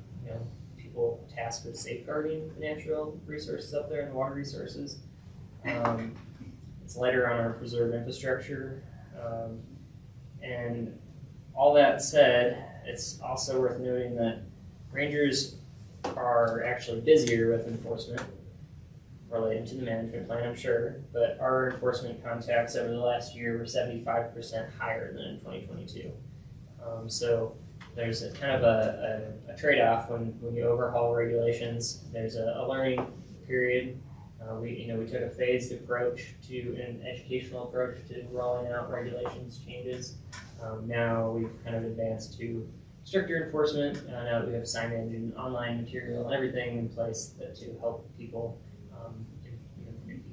people tasked with safeguarding the natural resources up there and the water resources. It's lighter on our preserved infrastructure. And all that said, it's also worth noting that rangers are actually busier with enforcement related to the management plan, I'm sure, but our enforcement contacts over the last year were 75% higher than in 2022. So there's a kind of a trade-off when you overhaul regulations. There's a learning period. We took a phased approach to an educational approach to rolling out regulations changes. Now we've kind of advanced to stricter enforcement. Now that we have signage and online material and everything in place to help people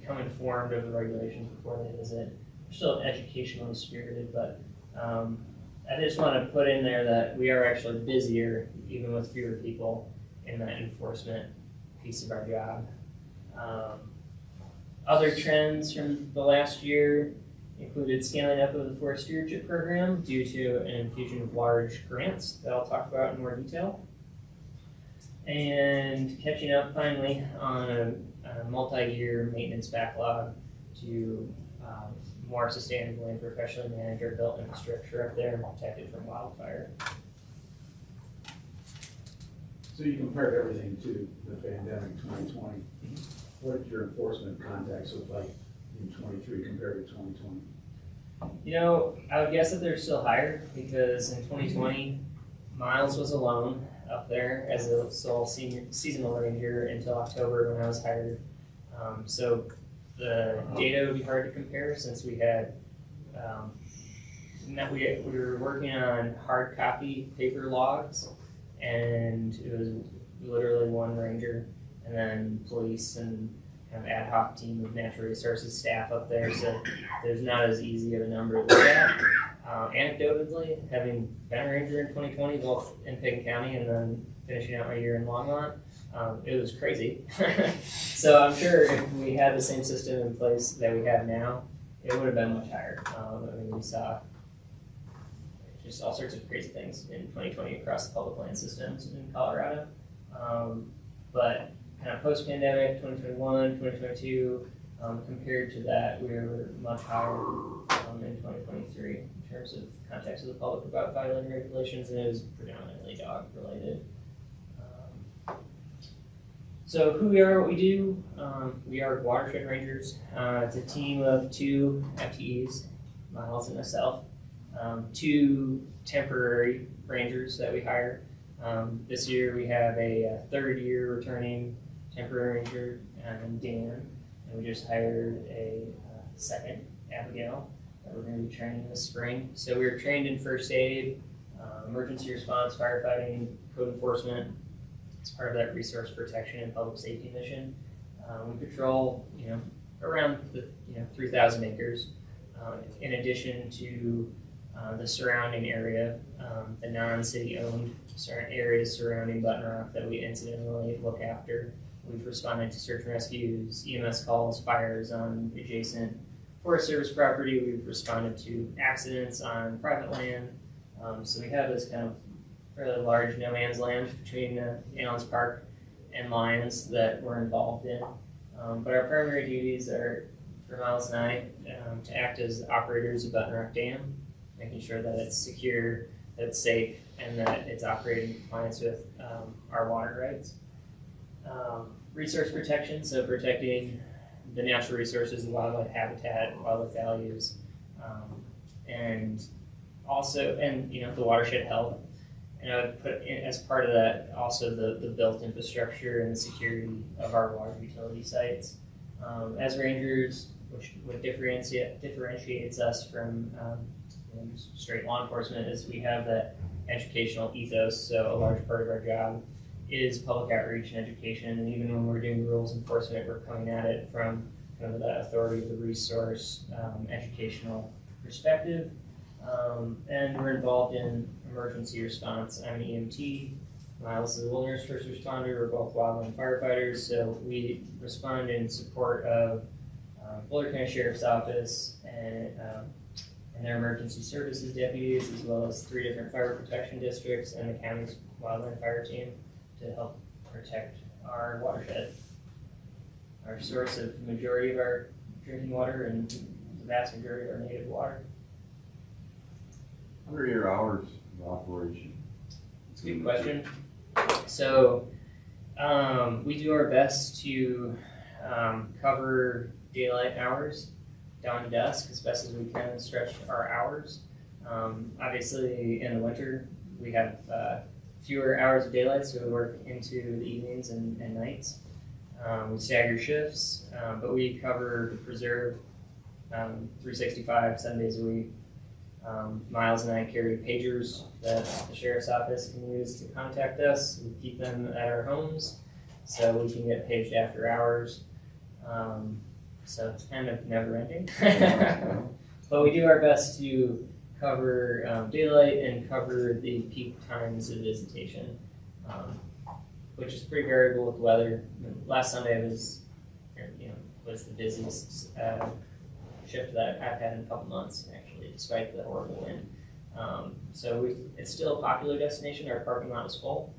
become informed of the regulations before they visit. We're still educationally spirited, but I just want to put in there that we are actually busier, even with fewer people, in that enforcement piece of our job. Other trends from the last year included scaling up of the forest stewardship program due to an infusion of large grants that I'll talk about in more detail. And catching up finally on a multi-year maintenance backlog to more sustainably and professionally manage our built infrastructure up there and protect it from wildfire. So you compared everything to the pandemic 2020. What did your enforcement contacts look like in 23 compared to 2020? I would guess that they're still higher because in 2020, Miles was alone up there as a sole seasonal ranger until October when I was hired. So the data would be hard to compare since we had now we were working on hard copy paper logs, and it was literally one ranger, and then police and kind of ad hoc team of natural resources staff up there. So there's not as easy of a number to look at. Anecdotally, having been a ranger in 2020, both in Pickens County and then finishing out my year in Longmont, it was crazy. So I'm sure if we had the same system in place that we have now, it would have been much higher. I mean, we saw just all sorts of crazy things in 2020 across the public land systems in Colorado. But kind of post-pandemic, 2021, 2022, compared to that, we were much higher in 2023 in terms of contacts with the public about violating regulations, and it was predominantly dog-related. So who we are, what we do, we are watershed rangers. It's a team of 2 FTEs, Miles and myself, 2 temporary rangers that we hire. This year we have a 3rd year returning temporary ranger, Dan, and we just hired a 2nd, Abigail, that we're going to be training this spring. So we were trained in first aid, emergency response, firefighting, code enforcement. It's part of that resource protection and public safety mission. We patrol, around the 3,000 acres. In addition to the surrounding area, the non-city owned areas surrounding Button Rock that we incidentally look after. We've responded to search and rescues, EMS calls, fires on adjacent Forest Service property. We've responded to accidents on private land. So we have this kind of fairly large no man's land between Allen's Park and Lyons that we're involved in. But our primary duties are, for Miles and I, to act as operators of Button Rock Dam, making sure that it's secure, that it's safe, and that it's operating in compliance with our water rights. Resource protection, so protecting the natural resources, the wildlife habitat, wildlife values, and also, the watershed health. And I would put in, as part of that, also the built infrastructure and the security of our water utility sites. As rangers, what differentiates us from just straight law enforcement is we have that educational ethos. So a large part of our job is public outreach and education. And even when we're doing rules enforcement, we're coming at it from kind of the authority of the resource, educational perspective. And we're involved in emergency response. I'm an EMT. Miles is a wilderness first responder. We're both wildland firefighters. So we respond in support of Boulder County Sheriff's Office and their emergency services deputies, as well as 3 different fire protection districts and the county's wildland fire team to help protect our watershed. Our source of the majority of our drinking water and the vast majority of our native water. What are your hours of operation? That's a good question. So we do our best to cover daylight hours down to dusk as best as we can, stretch our hours. Obviously in the winter we have fewer hours of daylight, so we work into the evenings and nights. We stagger shifts, but we cover the preserve 365, 7 days a week. Miles and I carry pagers that the Sheriff's Office can use to contact us. We keep them at our homes so we can get paged after hours. So it's kind of never ending. But we do our best to cover daylight and cover the peak times of visitation, which is pretty variable with weather. Last Sunday was the busiest shift that I've had in a couple months, actually, despite the horrible wind. So it's still a popular destination. Our parking lot is full,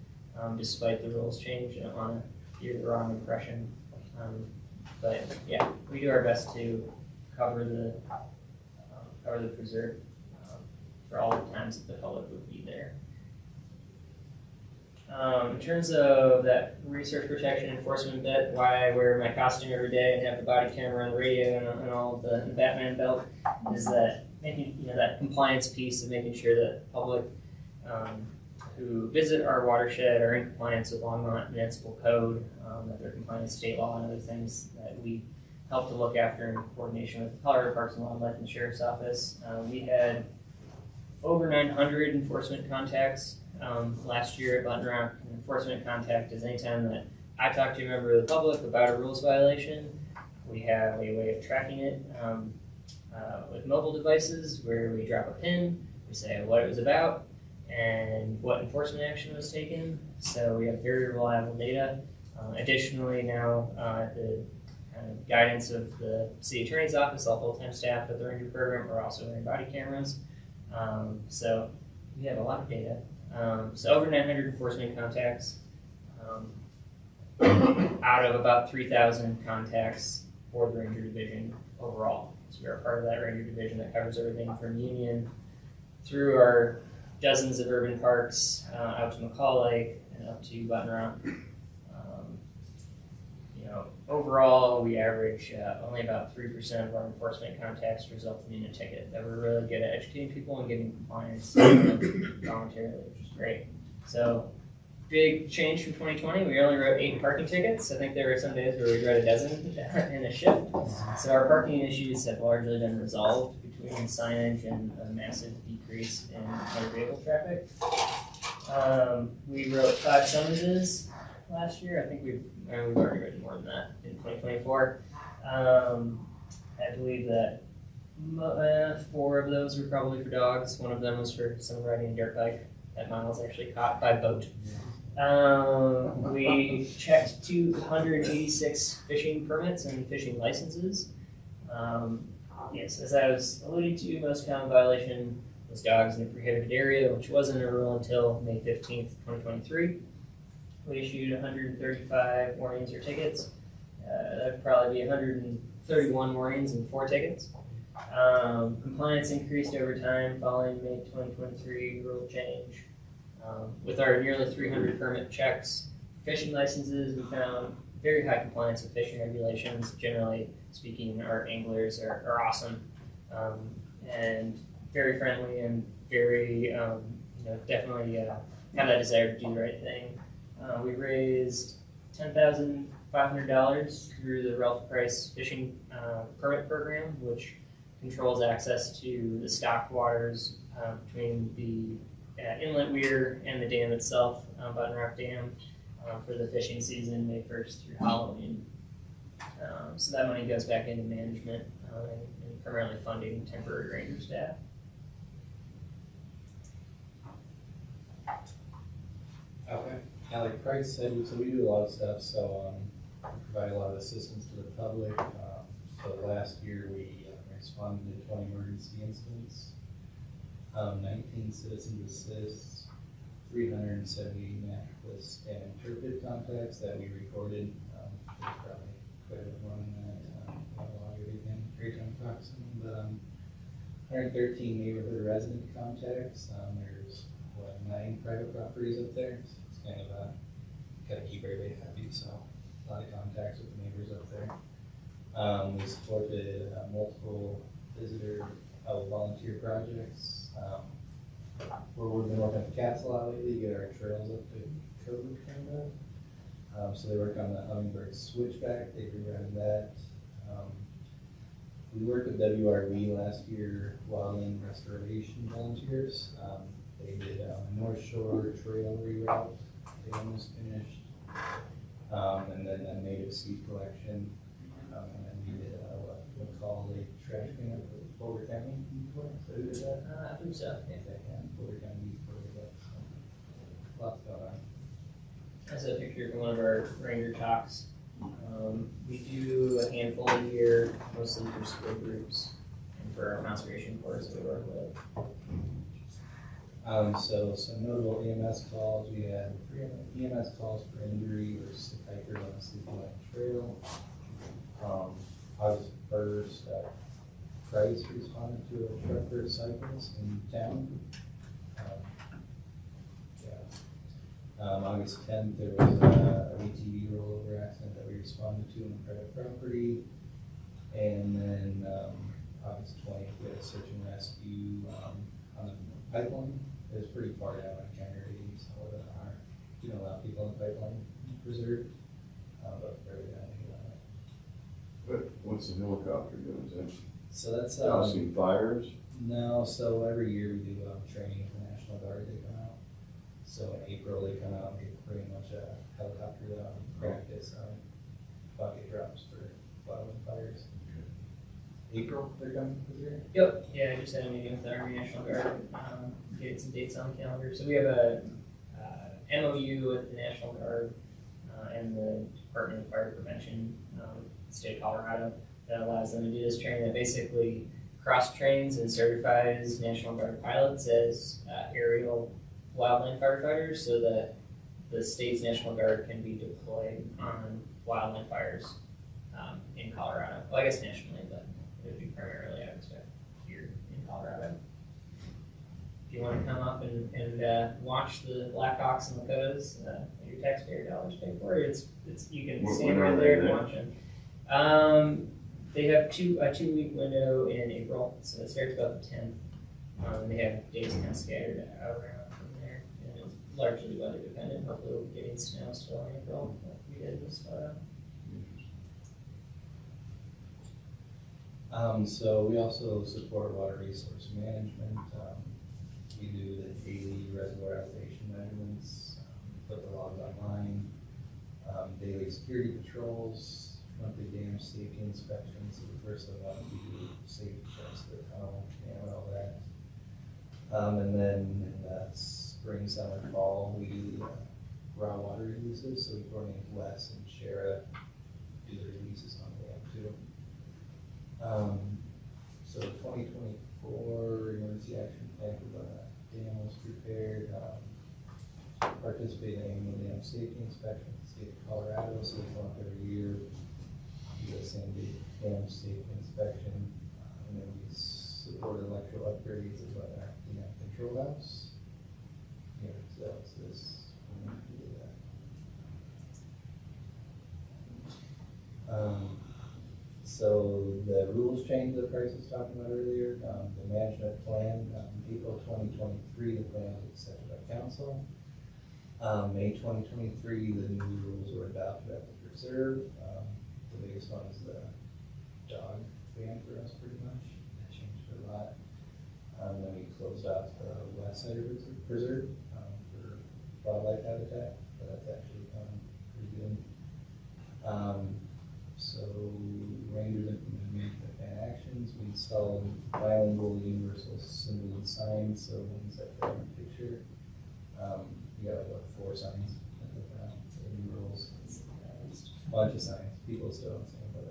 despite the rules change. I don't want to give the wrong impression. But yeah, we do our best to cover the preserve for all the times that the public would be there. In terms of that research protection enforcement bit, why I wear my costume every day and have the body camera and the radio and all of the Batman belt, is that making that compliance piece of making sure that the public who visit our watershed are in compliance with Longmont Municipal Code, that they're compliant with state law and other things that we help to look after in coordination with the Colorado Parks and Wildlife and the Sheriff's Office. We had over 900 enforcement contacts last year at Button Rock. An enforcement contact is anytime that I talk to a member of the public about a rules violation. We have a way of tracking it with mobile devices where we drop a pin, we say what it was about, and what enforcement action was taken. So we have very reliable data. Additionally, now at the guidance of the city attorney's office, all full-time staff at the ranger program are also wearing body cameras. So we have a lot of data. So over 900 enforcement contacts out of about 3,000 contacts for the ranger division overall. So we are part of that ranger division that covers everything from Union through our dozens of urban parks out to McCall Lake and up to Button Rock. Overall, we average only about 3% of our enforcement contacts resulting in a ticket. That we're really good at educating people and getting compliance voluntarily, which is great. So, big change from 2020. We only wrote 8 parking tickets. I think there were some days where we wrote a dozen in a shift. So our parking issues have largely been resolved between signage and a massive decrease in motor vehicle traffic. We wrote 5 summonses last year. I think we've already written more than that in 2024. I believe that 4 of those were probably for dogs. One of them was for someone riding a dirt bike. That mile was actually caught by boat. We checked 286 fishing permits and fishing licenses. Yes, as I was alluding to, most common violation was dogs in a prohibited area, which wasn't a rule until May 15th, 2023. We issued 135 warnings or tickets. That'd probably be 131 warnings and 4 tickets. Compliance increased over time following May 2023 rule change. With our nearly 300 permit checks, fishing licenses, we found very high compliance with fishing regulations. Generally speaking, our anglers are awesome and very friendly and very, definitely have that desire to do the right thing. We raised $10,500 through the Ralph Price Fishing Permit Program, which controls access to the stocked waters between the inlet weir and the dam itself, Button Rock Dam, for the fishing season, May 1st through Halloween. So that money goes back into management and primarily funding temporary ranger staff. Okay. Yeah, like Craig said, so we do a lot of stuff, so we provide a lot of assistance to the public. So last year we responded to 20 emergency incidents, 19 citizen assists, 378 naturalist and interpreted contacts that we recorded. There's probably quite a bit more than that. Not a lot of everything, great time to talk to someone, but 113 neighborhood resident contacts. There's 9 private properties up there. So it's kind of gotta keep everybody happy, so a lot of contacts with the neighbors up there. We supported multiple visitor volunteer projects. We've been working with cats a lot lately to get our trails up to code kind of. So they work on the Hummingbird Switchback, they rerouted that. We worked with WRV last year, Wildland Restoration Volunteers. They did a North Shore Trail reroute, they almost finished. And then a native seed collection. And then we did what we call a trash cleanup with Boulder County. So who did that? I think so. Yeah, Boulder County Youth Program. Lots going on. That's a picture from one of our ranger talks. We do a handful a year, mostly for school groups and for our conservation corps that we work with. So some notable EMS calls. We had 3 EMS calls for injury or sick hikers on the Sleepy Line Trail. August 1st, Price responded to a truck for cyclists in town. August 10th, there was an ATV rollover accident that we responded to on private property. And then August 20th, we had a search and rescue on the pipeline. It was pretty far down on County 80, so we don't allow people on the pipeline preserved, but further down What's the helicopter doing? Is that so that's dousing fires? No, so every year we do training with the National Guard, they come out. So in April, they come out and get pretty much a helicopter practice on bucket drops for wildland fires. April, they're coming this year? Yep, yeah, I just had a meeting with the Army National Guard, getting some dates on the calendar. So we have a MOU with the National Guard and the Department of Fire Prevention, state of Colorado, that allows them to do this training that basically cross-trains and certifies National Guard pilots as aerial wildland firefighters so that the state's National Guard can be deployed on wildland fires in Colorado. Well, I guess nationally, but it would be primarily, I would expect, here in Colorado. If you want to come up and watch the Blackhawks and Lakotas, your taxpayer dollars pay for it. It's you can stand right there and watch them. They have a 2-week window in April, so it starts about the 10th. And they have days kind of scattered around from there, and it's largely weather dependent. Hopefully, we'll be getting snow still in April, like we did this photo. So we also support water resource management. We do the daily reservoir elevation measurements, put the logs online, daily security patrols, monthly dam safety inspections. So the first of the month we do safety checks for the tunnel and all that. And then in the spring, summer, fall, we do raw water releases. So we coordinate Wes and Shara do the releases on the dam too. So 2024 emergency action plan for the dam was prepared. Participating in the dam safety inspection with the state of Colorado, so it's one every year. Do the same dam safety inspection, and then we support electrical upgrades of our dam control house. Yeah, so that's this. We need to do that. So the rules change that Bryce was talking about earlier. The management plan, April 2023, the plan was accepted by council. May 2023, the new rules were adopted at the preserve. The biggest one is the dog ban for us, pretty much. That changed a lot. Then we closed off the west side of the preserve for wildlife habitat, but that's actually pretty good. So Rangers implemented management plan actions. We installed bilingual universal symbol and signs, so ones that there in the picture. You got like 4 signs at the front, new rules. It's a bunch of signs. People still don't see them, but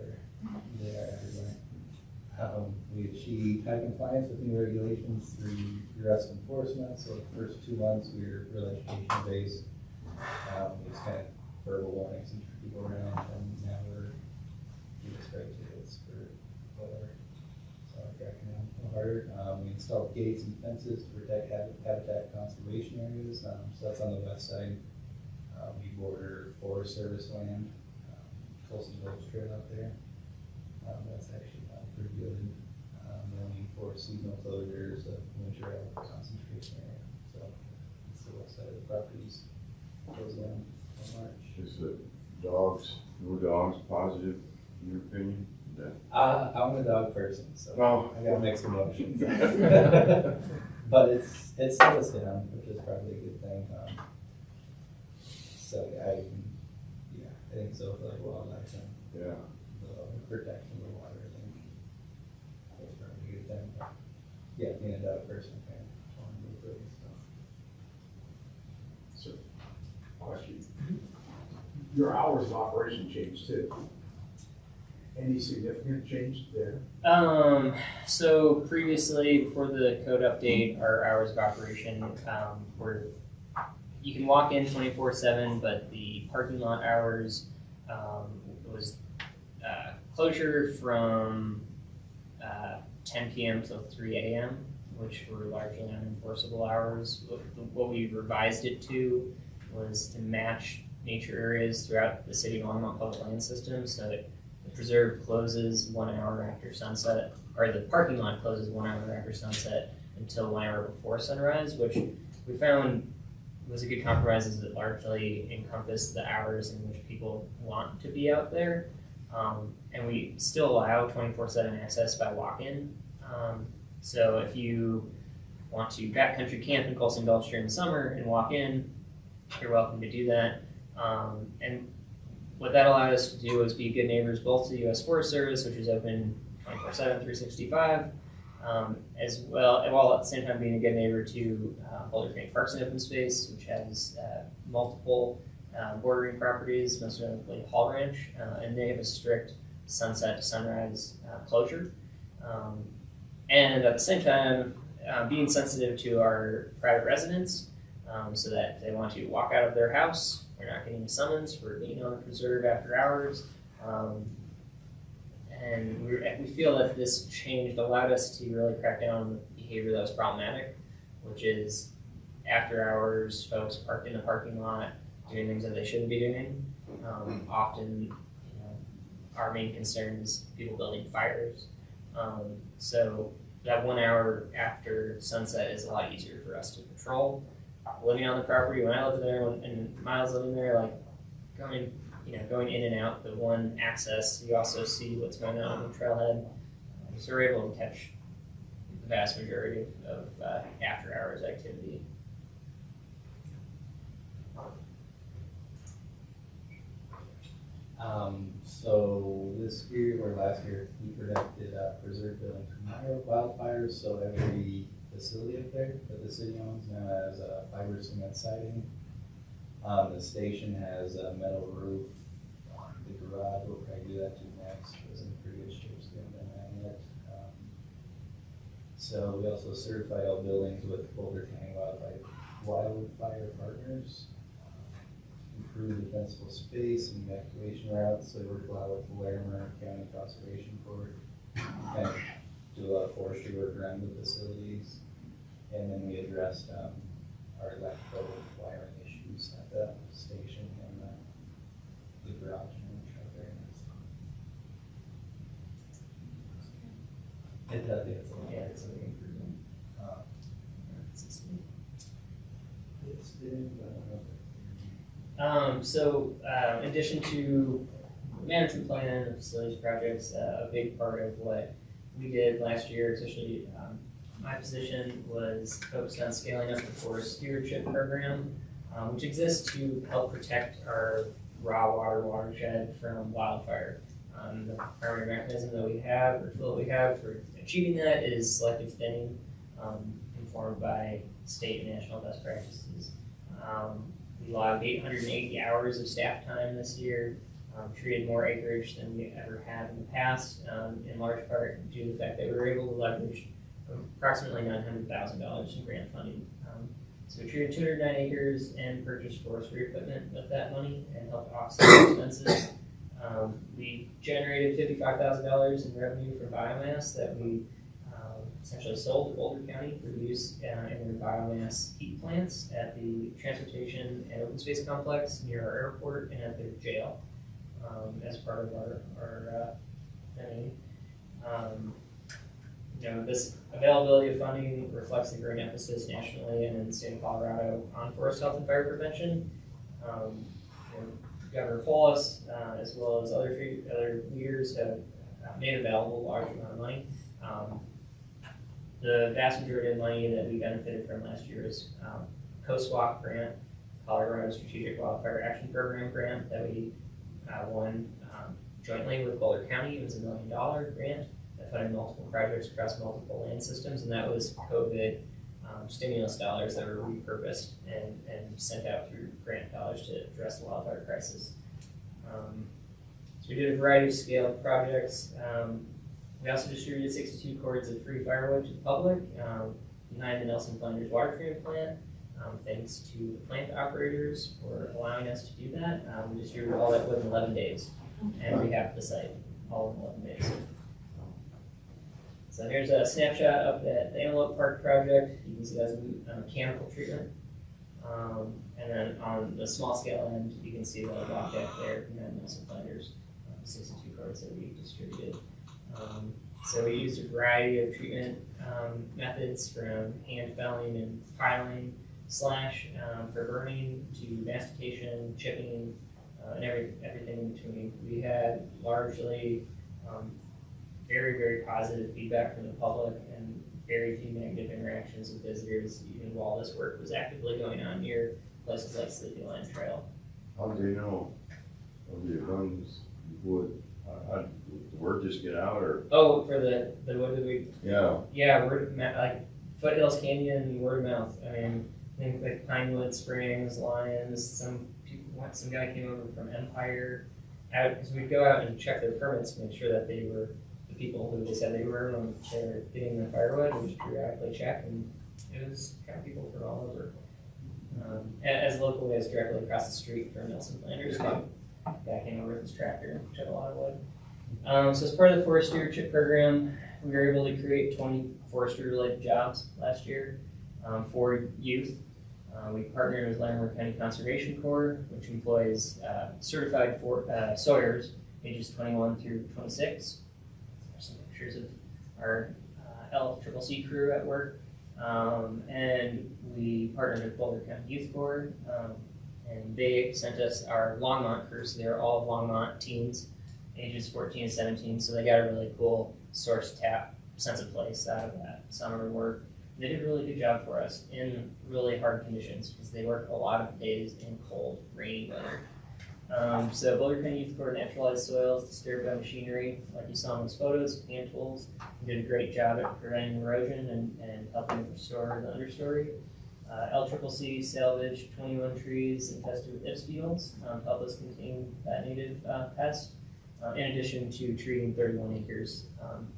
they are everywhere. We achieved high compliance with new regulations through arrest enforcement. So the first 2 months we were real education based. It's kind of verbal warnings and people around, and now we're straight tickets for whatever. So I'm cracking down a little harder. We installed gates and fences to protect habitat conservation areas. So that's on the west side. We border Forest Service land, Colson Gulch Trail up there. That's actually pretty good. Then we enforce seasonal closures of winter elk concentration area. So that's the west side of the properties. Goes down in March. Is the no dogs positive in your opinion? I'm a dog person, so I got mixed emotions. But it's slowed us down, which is probably a good thing. So I think so for like wildlife and the protection of the water. I think that's probably a good thing. But yeah, being a dog person, I kind of want to do it. So, question. Your hours of operation changed too. Any significant change there? So previously, before the code update, our hours of operation were, you can walk in 24/7, but the parking lot hours was closure from 10 p.m. till 3 a.m., which were largely unenforceable hours. What we revised it to was to match nature areas throughout the city of Longmont public land system, so that the preserve closes 1 hour after sunset, or the parking lot closes 1 hour after sunset until 1 hour before sunrise, which we found was a good compromise, as it largely encompassed the hours in which people want to be out there. And we still allow 24/7 access by walk-in. So if you want to backcountry camp in Colson Gulch during the summer and walk in, you're welcome to do that. And what that allowed us to do was be good neighbors both to the U.S. Forest Service, which is open 24/7, 365, as well, while at the same time being a good neighbor to Boulder County Parks and Open Space, which has multiple bordering properties, most notably Hall Ranch, and they have a strict sunset to sunrise closure. And at the same time, being sensitive to our private residents, so that if they want to walk out of their house, they're not getting a summons for being on the preserve after hours. And we feel that this change allowed us to really crack down on the behavior that was problematic, which is after hours, folks parked in the parking lot doing things that they shouldn't be doing. Often, our main concern is people building fires. So that 1 hour after sunset is a lot easier for us to patrol. Living on the property, when I lived there and Miles living there, like going in and out the one access, you also see what's going on the trailhead. So we're able to catch the vast majority of after hours activity. So this year or last year, we protected preserve buildings from wildfires. So every facility up there that the city owns now has fiber cement siding. The station has a metal roof. The garage, we'll probably do that too next. It was in pretty good shape, so we haven't done that yet. So we also certified all buildings with Boulder County wildfire partners. Improve defensible space and evacuation routes. So we work a lot with Larimer County Conservation Corps. Kind of do a lot of forestry work around the facilities. And then we addressed our electrical wiring issues at the station and the garage and the truck there. It does, it's a big improvement. It's been, in addition to management plan and facilities projects, a big part of what we did last year, especially my position, was focused on scaling up the forest stewardship program, which exists to help protect our raw water watershed from wildfire. The primary mechanism that we have, or tool that we have for achieving that, is selective thinning, informed by state and national best practices. We logged 880 hours of staff time this year, treated more acreage than we ever have in the past, in large part due to the fact that we were able to leverage approximately $900,000 in grant funding. So we treated 209 acres and purchased forestry equipment with that money and helped offset expenses. We generated $55,000 in revenue from biomass that we essentially sold to Boulder County for use in their biomass heat plants at the transportation and open space complex near our airport and at their jail, as part of our thing. This availability of funding reflects the growing emphasis nationally and in the state of Colorado on forest health and fire prevention. Governor Polis, as well as other leaders, have made available a large amount of money. The vast majority of money that we benefited from last year is COSWAP grant, Colorado Strategic Wildfire Action Program grant that we won jointly with Boulder County. It was $1 million grant that funded multiple projects across multiple land systems, and that was COVID stimulus dollars that were repurposed and sent out through grant dollars to address the wildfire crisis. So we did a variety of scaled projects. We also distributed 62 cords of free firewood to the public behind the Nelson Flanders water treatment plant. Thanks to the plant operators for allowing us to do that. We distributed all that wood in 11 days and rehabbed the site all in 11 days. So here's a snapshot of the Antelope Park project. You can see that's a mechanical treatment. And then on the small scale end, you can see the walk deck there behind Nelson Flanders, 62 cords that we distributed. So we used a variety of treatment methods, from hand felling and piling, slash for burning, to mastication, chipping, and everything in between. We had largely very, very positive feedback from the public and very few negative interactions with visitors, even while this work was actively going on near places like Sleepy Line Trail. How do they know? Of the runs wood, did the word just get out, or? Oh, for the wood that we, Yeah, yeah, word of mouth, like Foothills Canyon, word of mouth. I mean, I think like Pinewood Springs, Lions, some guy came over from Empire out, because we'd go out and check their permits to make sure that they were the people who they said they were when they were getting the firewood. We just periodically check, and it was kind of people from all over. As locally as directly across the street from Nelson Flanders, guy came over with his tractor and took a lot of wood. So as part of the forest stewardship program, we were able to create 20 forestry-related jobs last year for youth. We partnered with Longmont County Conservation Corps, which employs certified sawyers ages 21 through 26. There's some pictures of our LCCC crew at work. And we partnered with Boulder County Youth Corps, and they sent us our Longmont crew, so they're all Longmont teens, ages 14 to 17, so they got a really cool source tap sense of place out of that summer work. They did a really good job for us in really hard conditions, because they work a lot of days in cold, rainy weather. So Boulder County Youth Corps naturalized soils disturbed by machinery, like you saw in those photos, hand tools. They did a great job at preventing erosion and helping restore the understory. LCCC salvaged 21 trees infested with ips beetles, helped us contain that native pest, in addition to treating 31 acres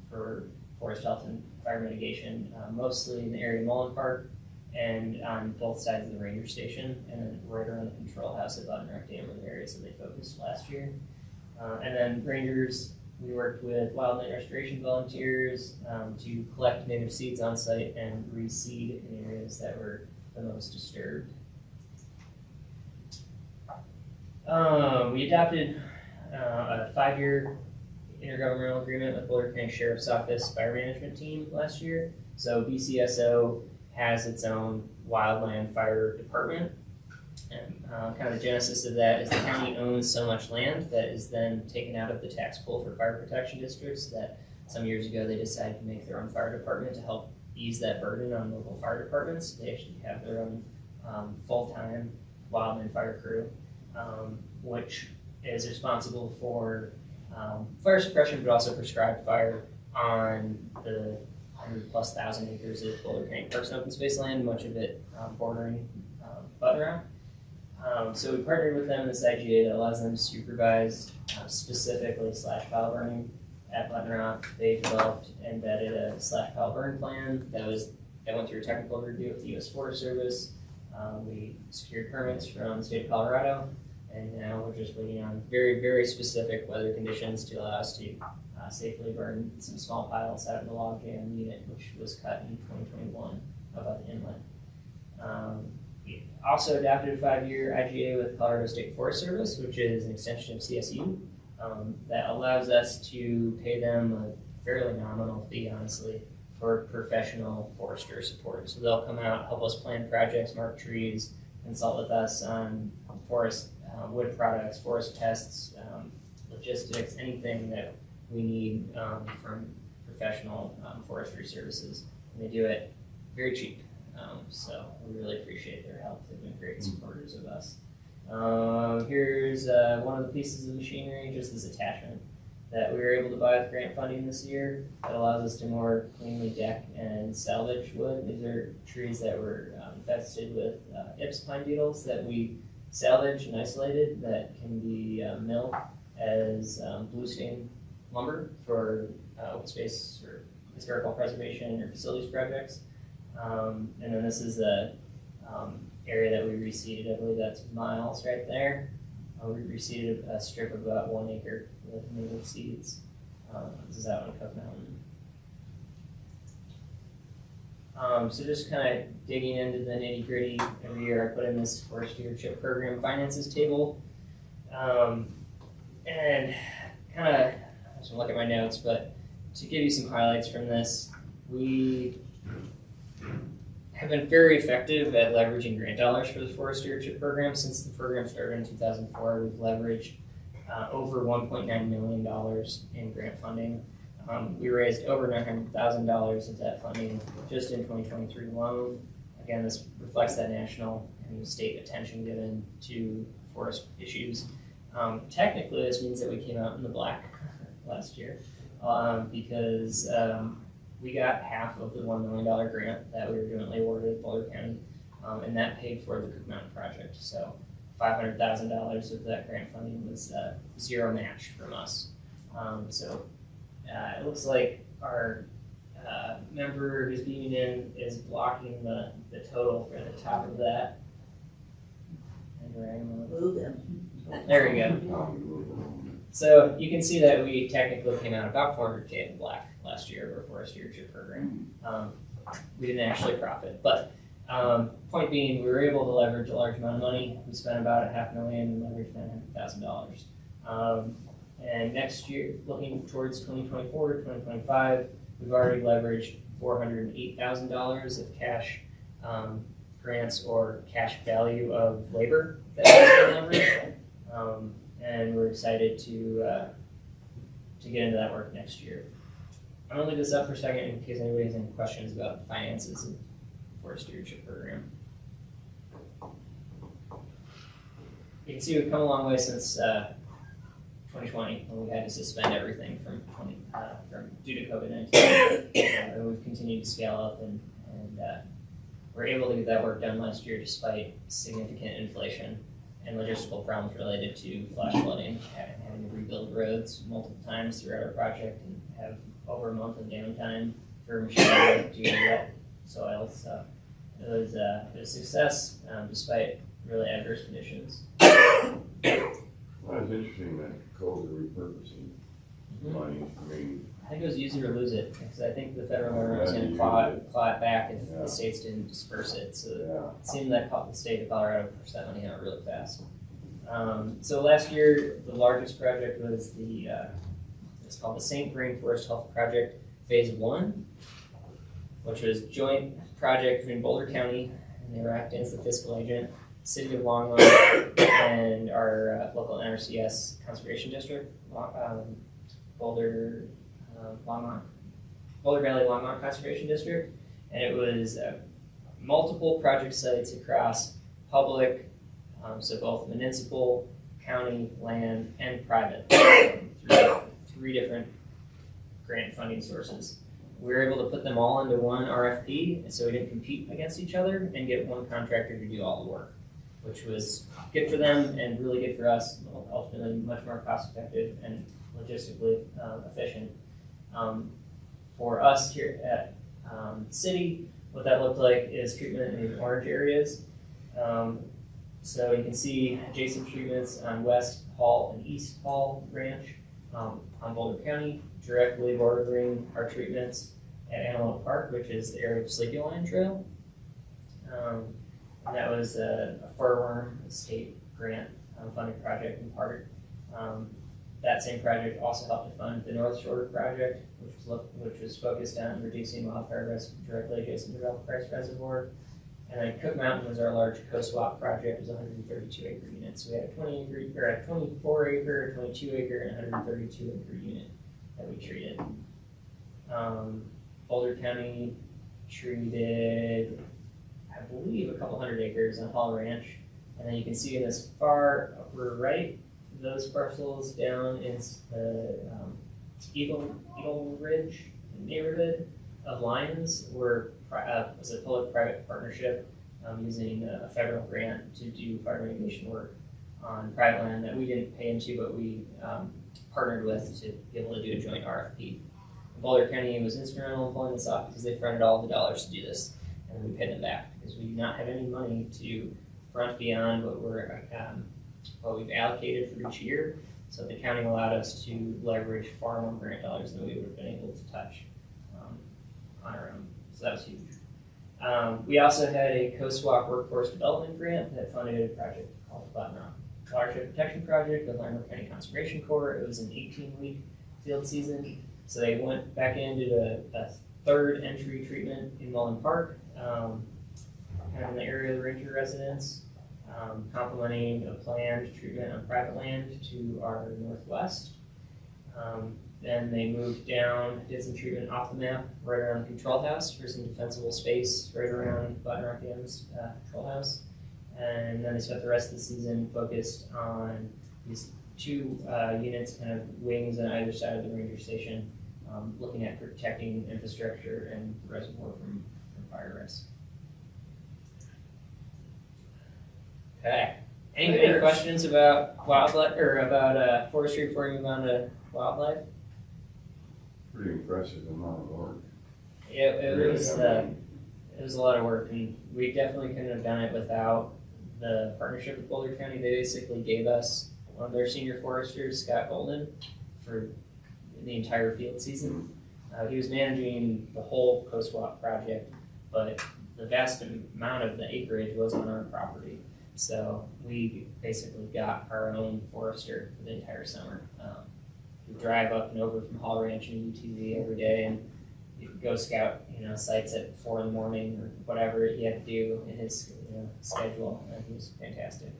for forest health and fire mitigation, mostly in the area of Mullen Park and on both sides of the ranger station, and then right around the control house at Buttonrock Dam were the areas that they focused last year. And then rangers, we worked with wildland restoration volunteers to collect native seeds on site and reseed in areas that were the most disturbed. We adopted a 5-year intergovernmental agreement with Boulder County Sheriff's Office Fire Management Team last year. So BCSO has its own wildland fire department. And kind of the genesis of that is the county owns so much land that is then taken out of the tax pool for fire protection districts that some years ago they decided to make their own fire department to help ease that burden on local fire departments. They actually have their own full-time wildland fire crew, which is responsible for fire suppression, but also prescribed fire on the 100,000+ acres of Boulder County Parks and Open Space land, much of it bordering Buttonrock. So we partnered with them in this IGA that allows them to supervise specifically slash pile burning at Buttonrock. They developed and embedded a slash pile burn plan that went through a technical review with the U.S. Forest Service. We secured permits from the state of Colorado, and now we're just waiting on very, very specific weather conditions to allow us to safely burn some small piles out of the log jam unit, which was cut in 2021 above the inlet. We also adopted a 5-year IGA with Colorado State Forest Service, which is an extension of CSU, that allows us to pay them a fairly nominal fee, honestly, for professional forester support. So they'll come out, help us plan projects, mark trees, consult with us on forest wood products, forest tests, logistics, anything that we need from professional forestry services. And they do it very cheap. So we really appreciate their help. They've been great supporters of us. Here's one of the pieces of machinery, just this attachment that we were able to buy with grant funding this year that allows us to more cleanly deck and salvage wood. These are trees that were infested with ips pine beetles that we salvaged and isolated that can be milled as blue stain lumber for open space or historical preservation or facilities projects. And then this is the area that we reseeded. I believe that's Miles right there. We reseeded a strip of about 1 acre with native seeds. This is out on Cook Mountain. So just kind of digging into the nitty gritty, every year I put in this forest stewardship program finances table. And kind of, I just look at my notes, but to give you some highlights from this, we have been very effective at leveraging grant dollars for the forest stewardship program. Since the program started in 2004, we've leveraged over $1.9 million in grant funding. We raised over $900,000 of that funding just in 2023 alone. Again, this reflects that national and state attention given to forest issues. Technically, this means that we came out in the black last year because we got half of the $1 million grant that we were jointly awarded at Boulder County, and that paid for the Cook Mountain project. So $500,000 of that grant funding was zero match from us. It looks like our member who's beaming in is blocking the total for the top of that. Move them. There we go. So you can see that we technically came out about $400K in the black last year of our forest stewardship program. We didn't actually profit, but point being, we were able to leverage a large amount of money. We spent about $500,000 and leveraged $900,000. And next year, looking towards 2024 to 2025, we've already leveraged $408,000 of cash grants or cash value of labor that has been leveraged. And we're excited to get into that work next year. I'm gonna leave this up for a second in case anybody has any questions about the finances of the forest stewardship program. You can see we've come a long way since 2020 when we had to suspend everything from due to COVID-19. And we've continued to scale up and we're able to get that work done last year despite significant inflation and logistical problems related to flash flooding, having to rebuild roads multiple times throughout our project and have over a month of downtime for machinery due to wet soil. So it was a success despite really adverse conditions. Well, it's interesting that COVID repurposing money. I mean, I think it was use it or lose it, because I think the federal government was going to claw it back if the states didn't disperse it. So it seemed that the state of Colorado pushed that money out really fast. So last year, the largest project was it's called the St. Vrain Forest Health Project Phase 1, which was a joint project between Boulder County, and they were acting as the fiscal agent, City of Longmont, and our local NRCS Conservation District, Boulder Valley Longmont Conservation District, and it was multiple project sites across public, so both municipal, county, land, and private, through 3 different grant funding sources. We were able to put them all into one RFP, so we didn't compete against each other, and get one contractor to do all the work, which was good for them and really good for us, ultimately much more cost effective and logistically efficient. For us here at City, what that looked like is treatment in the orange areas. So you can see adjacent treatments on West Hall and East Hall Ranch on Boulder County, directly bordering our treatments at Antelope Park, which is the area of Sleepy Line Trail. And that was a furworm state grant funded project in part. That same project also helped to fund the North Shore project, which was focused on reducing wildfire risk directly adjacent to Ralph Price Reservoir. And then Cook Mountain was our large co-swap project. It was 132 acre unit. So we had a 24 acre, 22 acre, and 132 acre unit that we treated. Boulder County treated, I believe, a couple hundred acres on Hall Ranch. And then you can see in this far upper right, those parcels down in the Eagle Ridge neighborhood of Lyons was a public-private partnership using a federal grant to do fire mitigation work on private land that we didn't pay into, but we partnered with to be able to do a joint RFP. Boulder County was instrumental in pulling this off because they fronted all the dollars to do this, and we paid them back because we do not have any money to front beyond what we've allocated for each year. So the county allowed us to leverage far more grant dollars than we would have been able to touch on our own. So that was huge. We also had a co-swap workforce development grant that funded a project called the Button Rock Watershed Protection Project with Longmont County Conservation Corps. It was an 18-week field season. So they went back into a third entry treatment in Mullen Park, kind of in the area of the ranger residence, complementing a planned treatment on private land to our northwest. Then they moved down, did some treatment off the map, right around the control house for some defensible space, right around Button Rock Dam's control house. And then they spent the rest of the season focused on these two units, kind of wings on either side of the ranger station, looking at protecting infrastructure and the reservoir from fire risk. Okay. Any questions about wildlife or about forestry before we move on to wildlife? Pretty impressive amount of work. Yeah, it Really, was. It was a lot of work, and we definitely couldn't have done it without the partnership with Boulder County. They basically gave us one of their senior foresters, Scott Golden, for the entire field season. He was managing the whole Coast Walk project, but the vast amount of the acreage was on our property. So we basically got our own forester for the entire summer. We drive up and over from Hall Ranch and UTV every day, and you could go scout, sites at 4 a.m. or whatever he had to do in his schedule, and he was fantastic.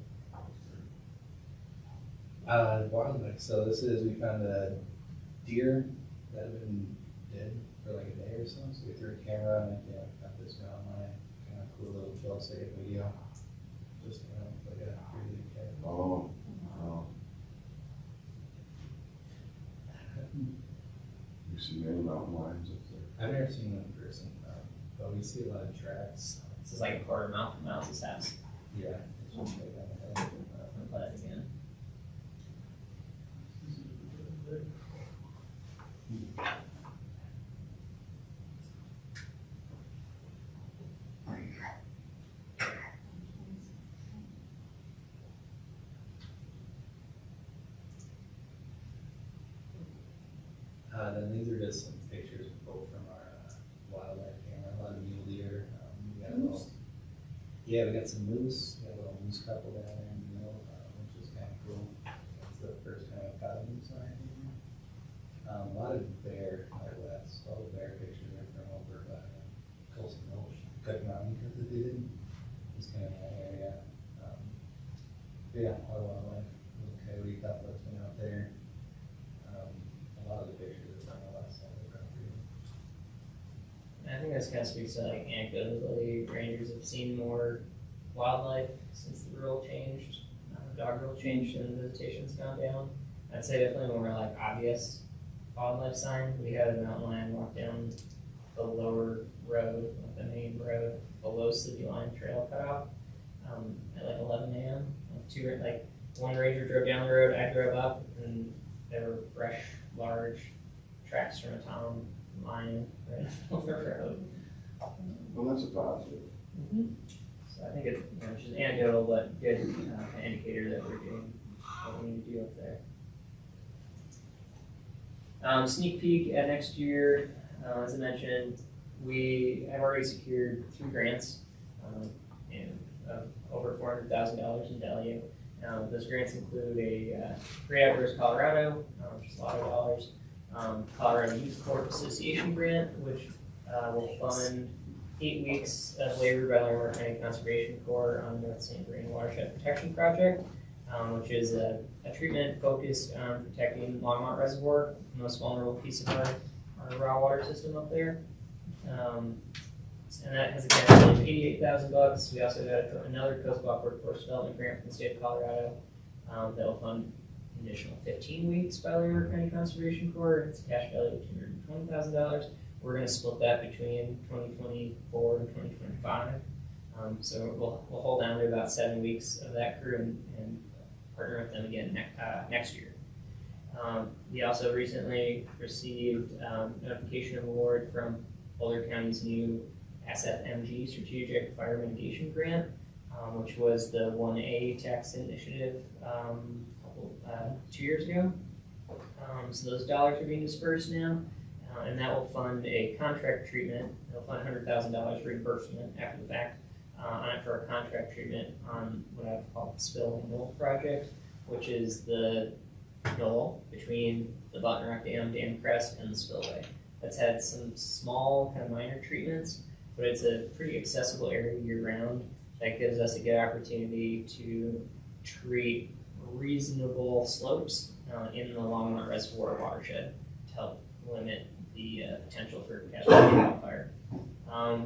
Wildlife. So we found a deer that had been dead for like a day or so. So we threw a camera on it. Yeah, got this guy online. Kind of cool little fail-safe video. Just like a really good. Oh. You see many mountain lions up there? I've never seen one in person, but we see a lot of tracks. This is like a quarter mile from Miles's house. Yeah, it's just like on the head. From Platt again. Then these are just some pictures we pulled from our wildlife camera. A lot of mule deer. We got we got some moose. We got a little moose couple down there in the middle, which is kind of cool. That's the first time I've caught a moose on anything. A lot of bear out west. All the bear pictures are from over by Colson Gulch, Cook Mountain, because it did. It's kind of in that area. Yeah, a lot of wildlife. Little coyote, couple been out there. A lot of the pictures are from the west side of the property. I think this kind of speaks to like anecdotally, rangers have seen more wildlife since the rule changed, dog rule changed and the visitation's gone down. I'd say definitely more like obvious wildlife sign. We had a mountain lion walk down the lower road, like the main road below City Line Trail cutoff at like 11 a.m. One ranger drove down the road, I drove up, and there were fresh, large tracks from a tom lion right off the road. Well, that's a positive. So I think it's just anecdotal, but good indicator that we're doing what we need to do up there. Sneak peek at next year, as I mentioned, we have already secured 3 grants and over $400,000 in value. Those grants include a Great Outdoors Colorado, which is a lot of dollars, Colorado Youth Corp Association grant, which will fund 8 weeks of labor by Longmont County Conservation Corps on the North St. Marine Watershed Protection Project, which is a treatment focused on protecting Longmont Reservoir, the most vulnerable piece of our raw water system up there. And that has a grant of $88,000. We also got another Coast Walk Workforce Development grant from the state of Colorado that will fund an additional 15 weeks by Longmont County Conservation Corps. It's a cash value of $220,000. We're going to split that between 2024 and 2025. So we'll hold down to about 7 weeks of that crew and partner with them again next year. We also recently received notification of award from Boulder County's new SFMG Strategic Fire Mitigation Grant, which was the 1A tax initiative 2 years ago. So those dollars are being dispersed now, and that will fund a contract treatment. It'll fund $100,000 reimbursement after the fact on it for a contract treatment on what I've called the Spill and Knoll project, which is the knoll between the Button Rock Dam crest, and the spillway. That's had some small kind of minor treatments, but it's a pretty accessible area year-round that gives us a good opportunity to treat reasonable slopes in the Longmont Reservoir watershed to limit the potential for catastrophic wildfire.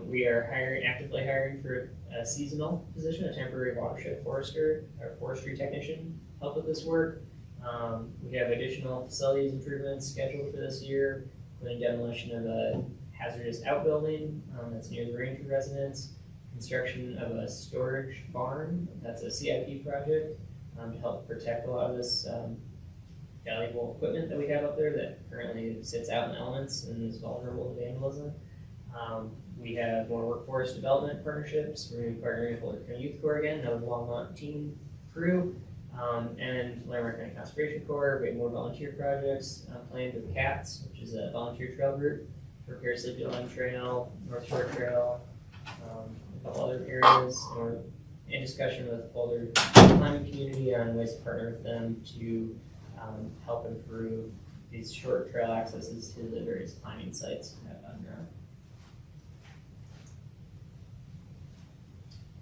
We are actively hiring for a seasonal position, a temporary watershed forester or forestry technician, to help with this work. We have additional facilities improvements scheduled for this year, including demolition of a hazardous outbuilding that's near the Ranger residence, construction of a storage barn, that's a CIP project, to help protect a lot of this valuable equipment that we have up there that currently sits out in the elements and is vulnerable to vandalism. We have more workforce development partnerships. We're going to be partnering with Boulder County Youth Corps again, another Longmont team crew, and Longmont County Conservation Corps. We have more volunteer projects planned with CATS, which is a volunteer trail group for Fair Sleepy Line Trail, North Shore Trail, a couple other areas. And we're in discussion with Boulder climbing community on ways to partner with them to help improve these short trail accesses to the various climbing sites we have underground.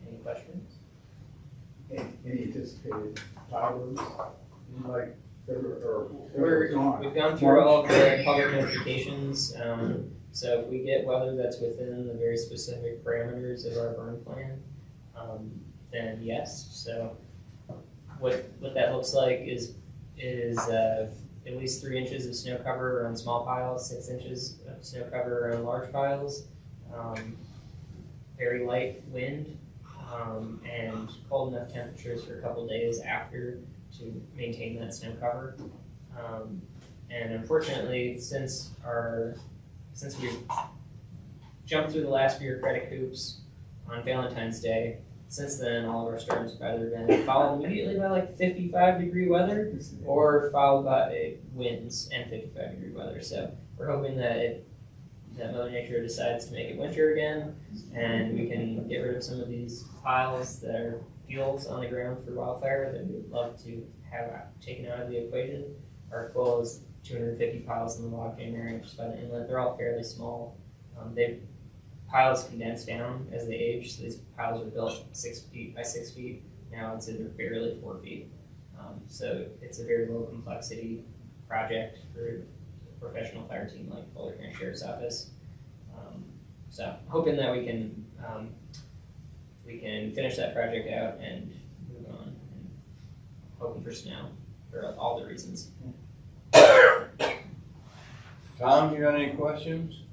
Any questions? Any anticipated times, like, We've gone through all of the public notifications, so if we get weather that's within the very specific parameters of our burn plan, then yes. So what that looks like is at least 3 inches of snow cover on small piles, 6 inches of snow cover on large piles, very light wind, and cold enough temperatures for a couple days after to maintain that snow cover. And unfortunately, since we've jumped through the last bureaucratic hoops on Valentine's Day, since then all of our storms have either been followed immediately by like 55-degree weather or followed by winds and 55-degree weather. So we're hoping that Mother Nature decides to make it winter again, and we can get rid of some of these piles that are fuels on the ground for wildfire that we'd love to have taken out of the equation. Our goal is 250 piles in the log jam area just by the inlet. They're all fairly small. Piles condense down as they age, so these piles are built 6 feet by 6 feet. Now it's they're barely 4 feet. So it's a very low complexity project for a professional fire team like Boulder County Sheriff's Office. So hoping that we can finish that project out and move on, and hoping for snow for all the reasons. Tom, you got any questions?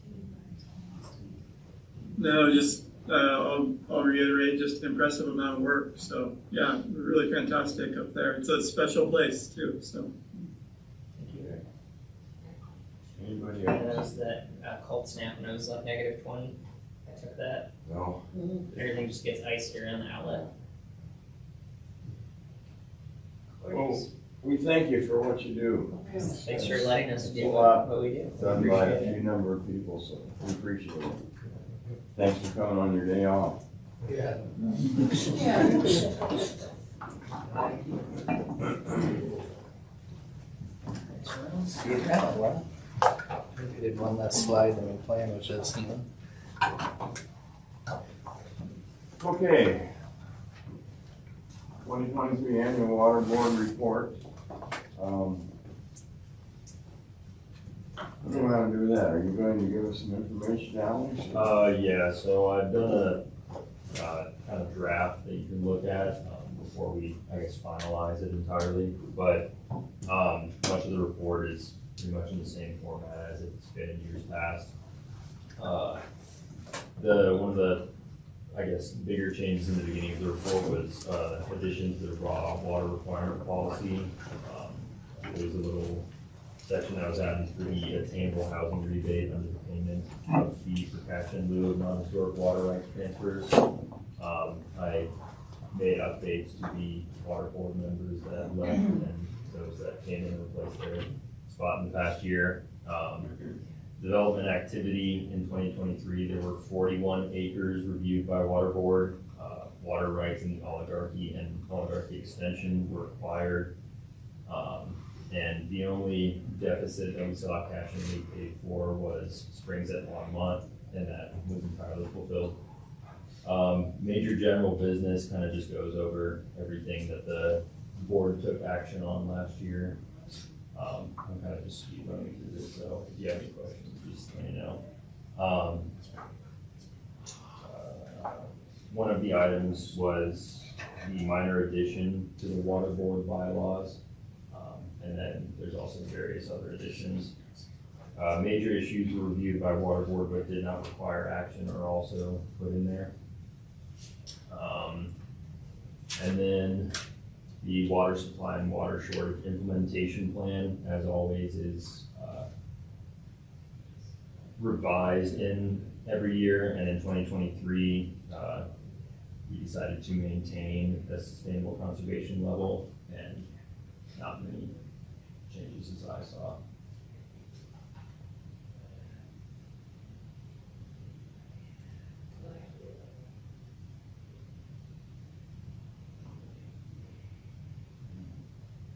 No, just I'll reiterate, just an impressive amount of work. So yeah, really fantastic up there. It's a special place too. So. Thank you. Anybody Yeah, that else? was that cold snap when it was like -20. I took that. No. Everything just gets iced around the outlet. Well, we thank you for what you do. Thanks for letting us do A lot what we do. Done by a Appreciate few it. number of people, so we appreciate it. Thanks for coming on your day off. Yeah. See it now, well. We did one less slide than we planned, which is, Okay. 2023 Annual Water Board Report. What do you want to do with that? Are you going to give us some information, Alex? Yeah, so I've done a kind of draft that you can look at before we, I guess, finalize it entirely. But much of the report is pretty much in the same format as it's been in years past. One of the, I guess, bigger changes in the beginning of the report was addition to the raw water requirement policy. There was a little section that was added for the attainable housing rebate under the payment of fee for cash in lieu of non-historic water rights transfers. I made updates to the water board members that left and those that came in and replaced their spot in the past year. Development activity in 2023, there were 41 acres reviewed by water board. Water rights in the oligarchy and oligarchy extension were acquired. And the only deficit that we saw cash and we paid for was springs at Longmont, and that was entirely fulfilled. Major general business kind of just goes over everything that the board took action on last year. I'm kind of just speed running through this, so if you have any questions, just let me know. One of the items was the minor addition to the water board bylaws. And then there's also various other additions. Major issues were reviewed by water board but did not require action are also put in there. And then the water supply and water shortage implementation plan, as always, is revised in every year, and in 2023, we decided to maintain the sustainable conservation level, and not many changes as I saw.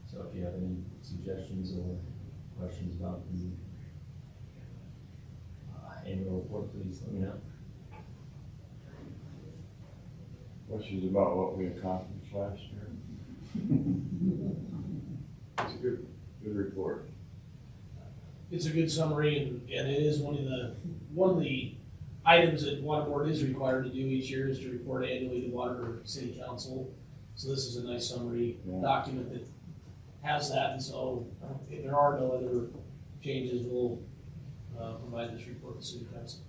So if you have any suggestions or questions about the annual report, please let me know. Questions about what we accomplished last year? It's a good report. It's a good summary, and it is one of the items that water board is required to do each year is to report annually to water city council. So this is a nice summary document that has that, and so if there are no other changes, we'll provide this report to city council.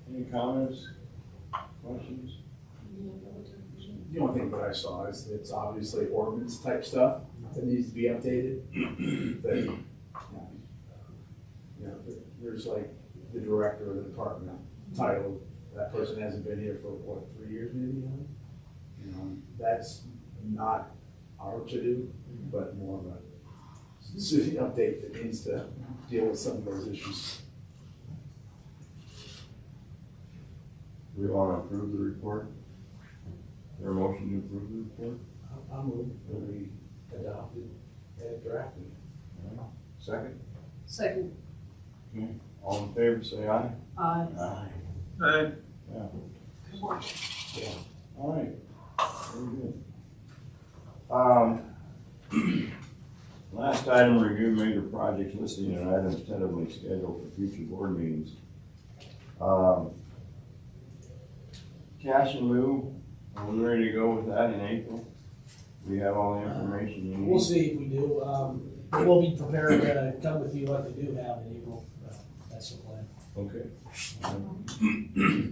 Any comments, questions? The only thing that I saw is it's obviously ordinance type stuff that needs to be updated. That, you know, there's like the director of the department title, that person hasn't been here for what, 3 years maybe now? You know, that's not our to do, but more of a city update that needs to deal with some of those issues. Do we want to approve the report? Is there a motion to approve the report? I'll move that we adopted and drafted. Second? Second. Okay. All in favor, say aye. Aye. Aye. Aye. Yeah. Yeah. All right. Very good. Last item, review major projects listed and items tentatively scheduled for future board meetings. Cash and lieu, are we ready to go with that in April? We have all the information you need? We'll see if we do. We'll be prepared to come with you what we do have in April. That's the plan. Okay.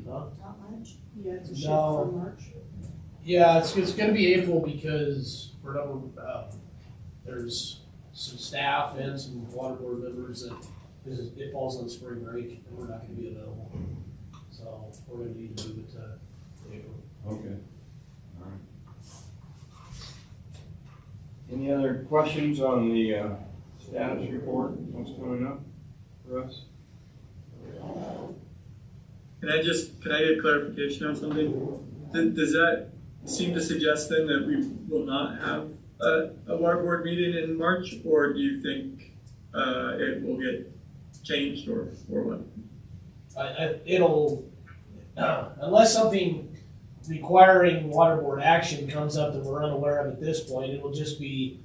Not much. Yeah, it's a shift No. from March. Yeah, it's gonna be April because for a number, there's some staff and some water board members that, it falls on spring break and we're not gonna be available. So we're gonna need to move it to April. Okay. All right. Any other questions on the status report? What's coming up for us? Can I get clarification on something? Does that seem to suggest then that we will not have a water board meeting in March, or do you think it will get changed, or what? It'll, unless something requiring water board action comes up that we're unaware of at this point, it will just be,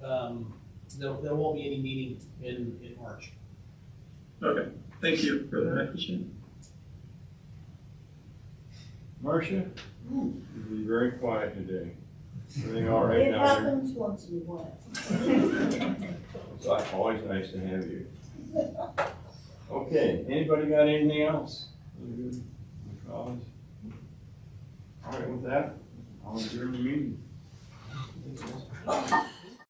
there won't be any meeting in March. Okay, thank you for that. I appreciate it. Marcia? You've been very quiet today. Everything all right It down there? happens once in a while. It's always nice to have you. Okay, anybody got anything else? Any good comments? All right, with that, I'll adjourn the meeting.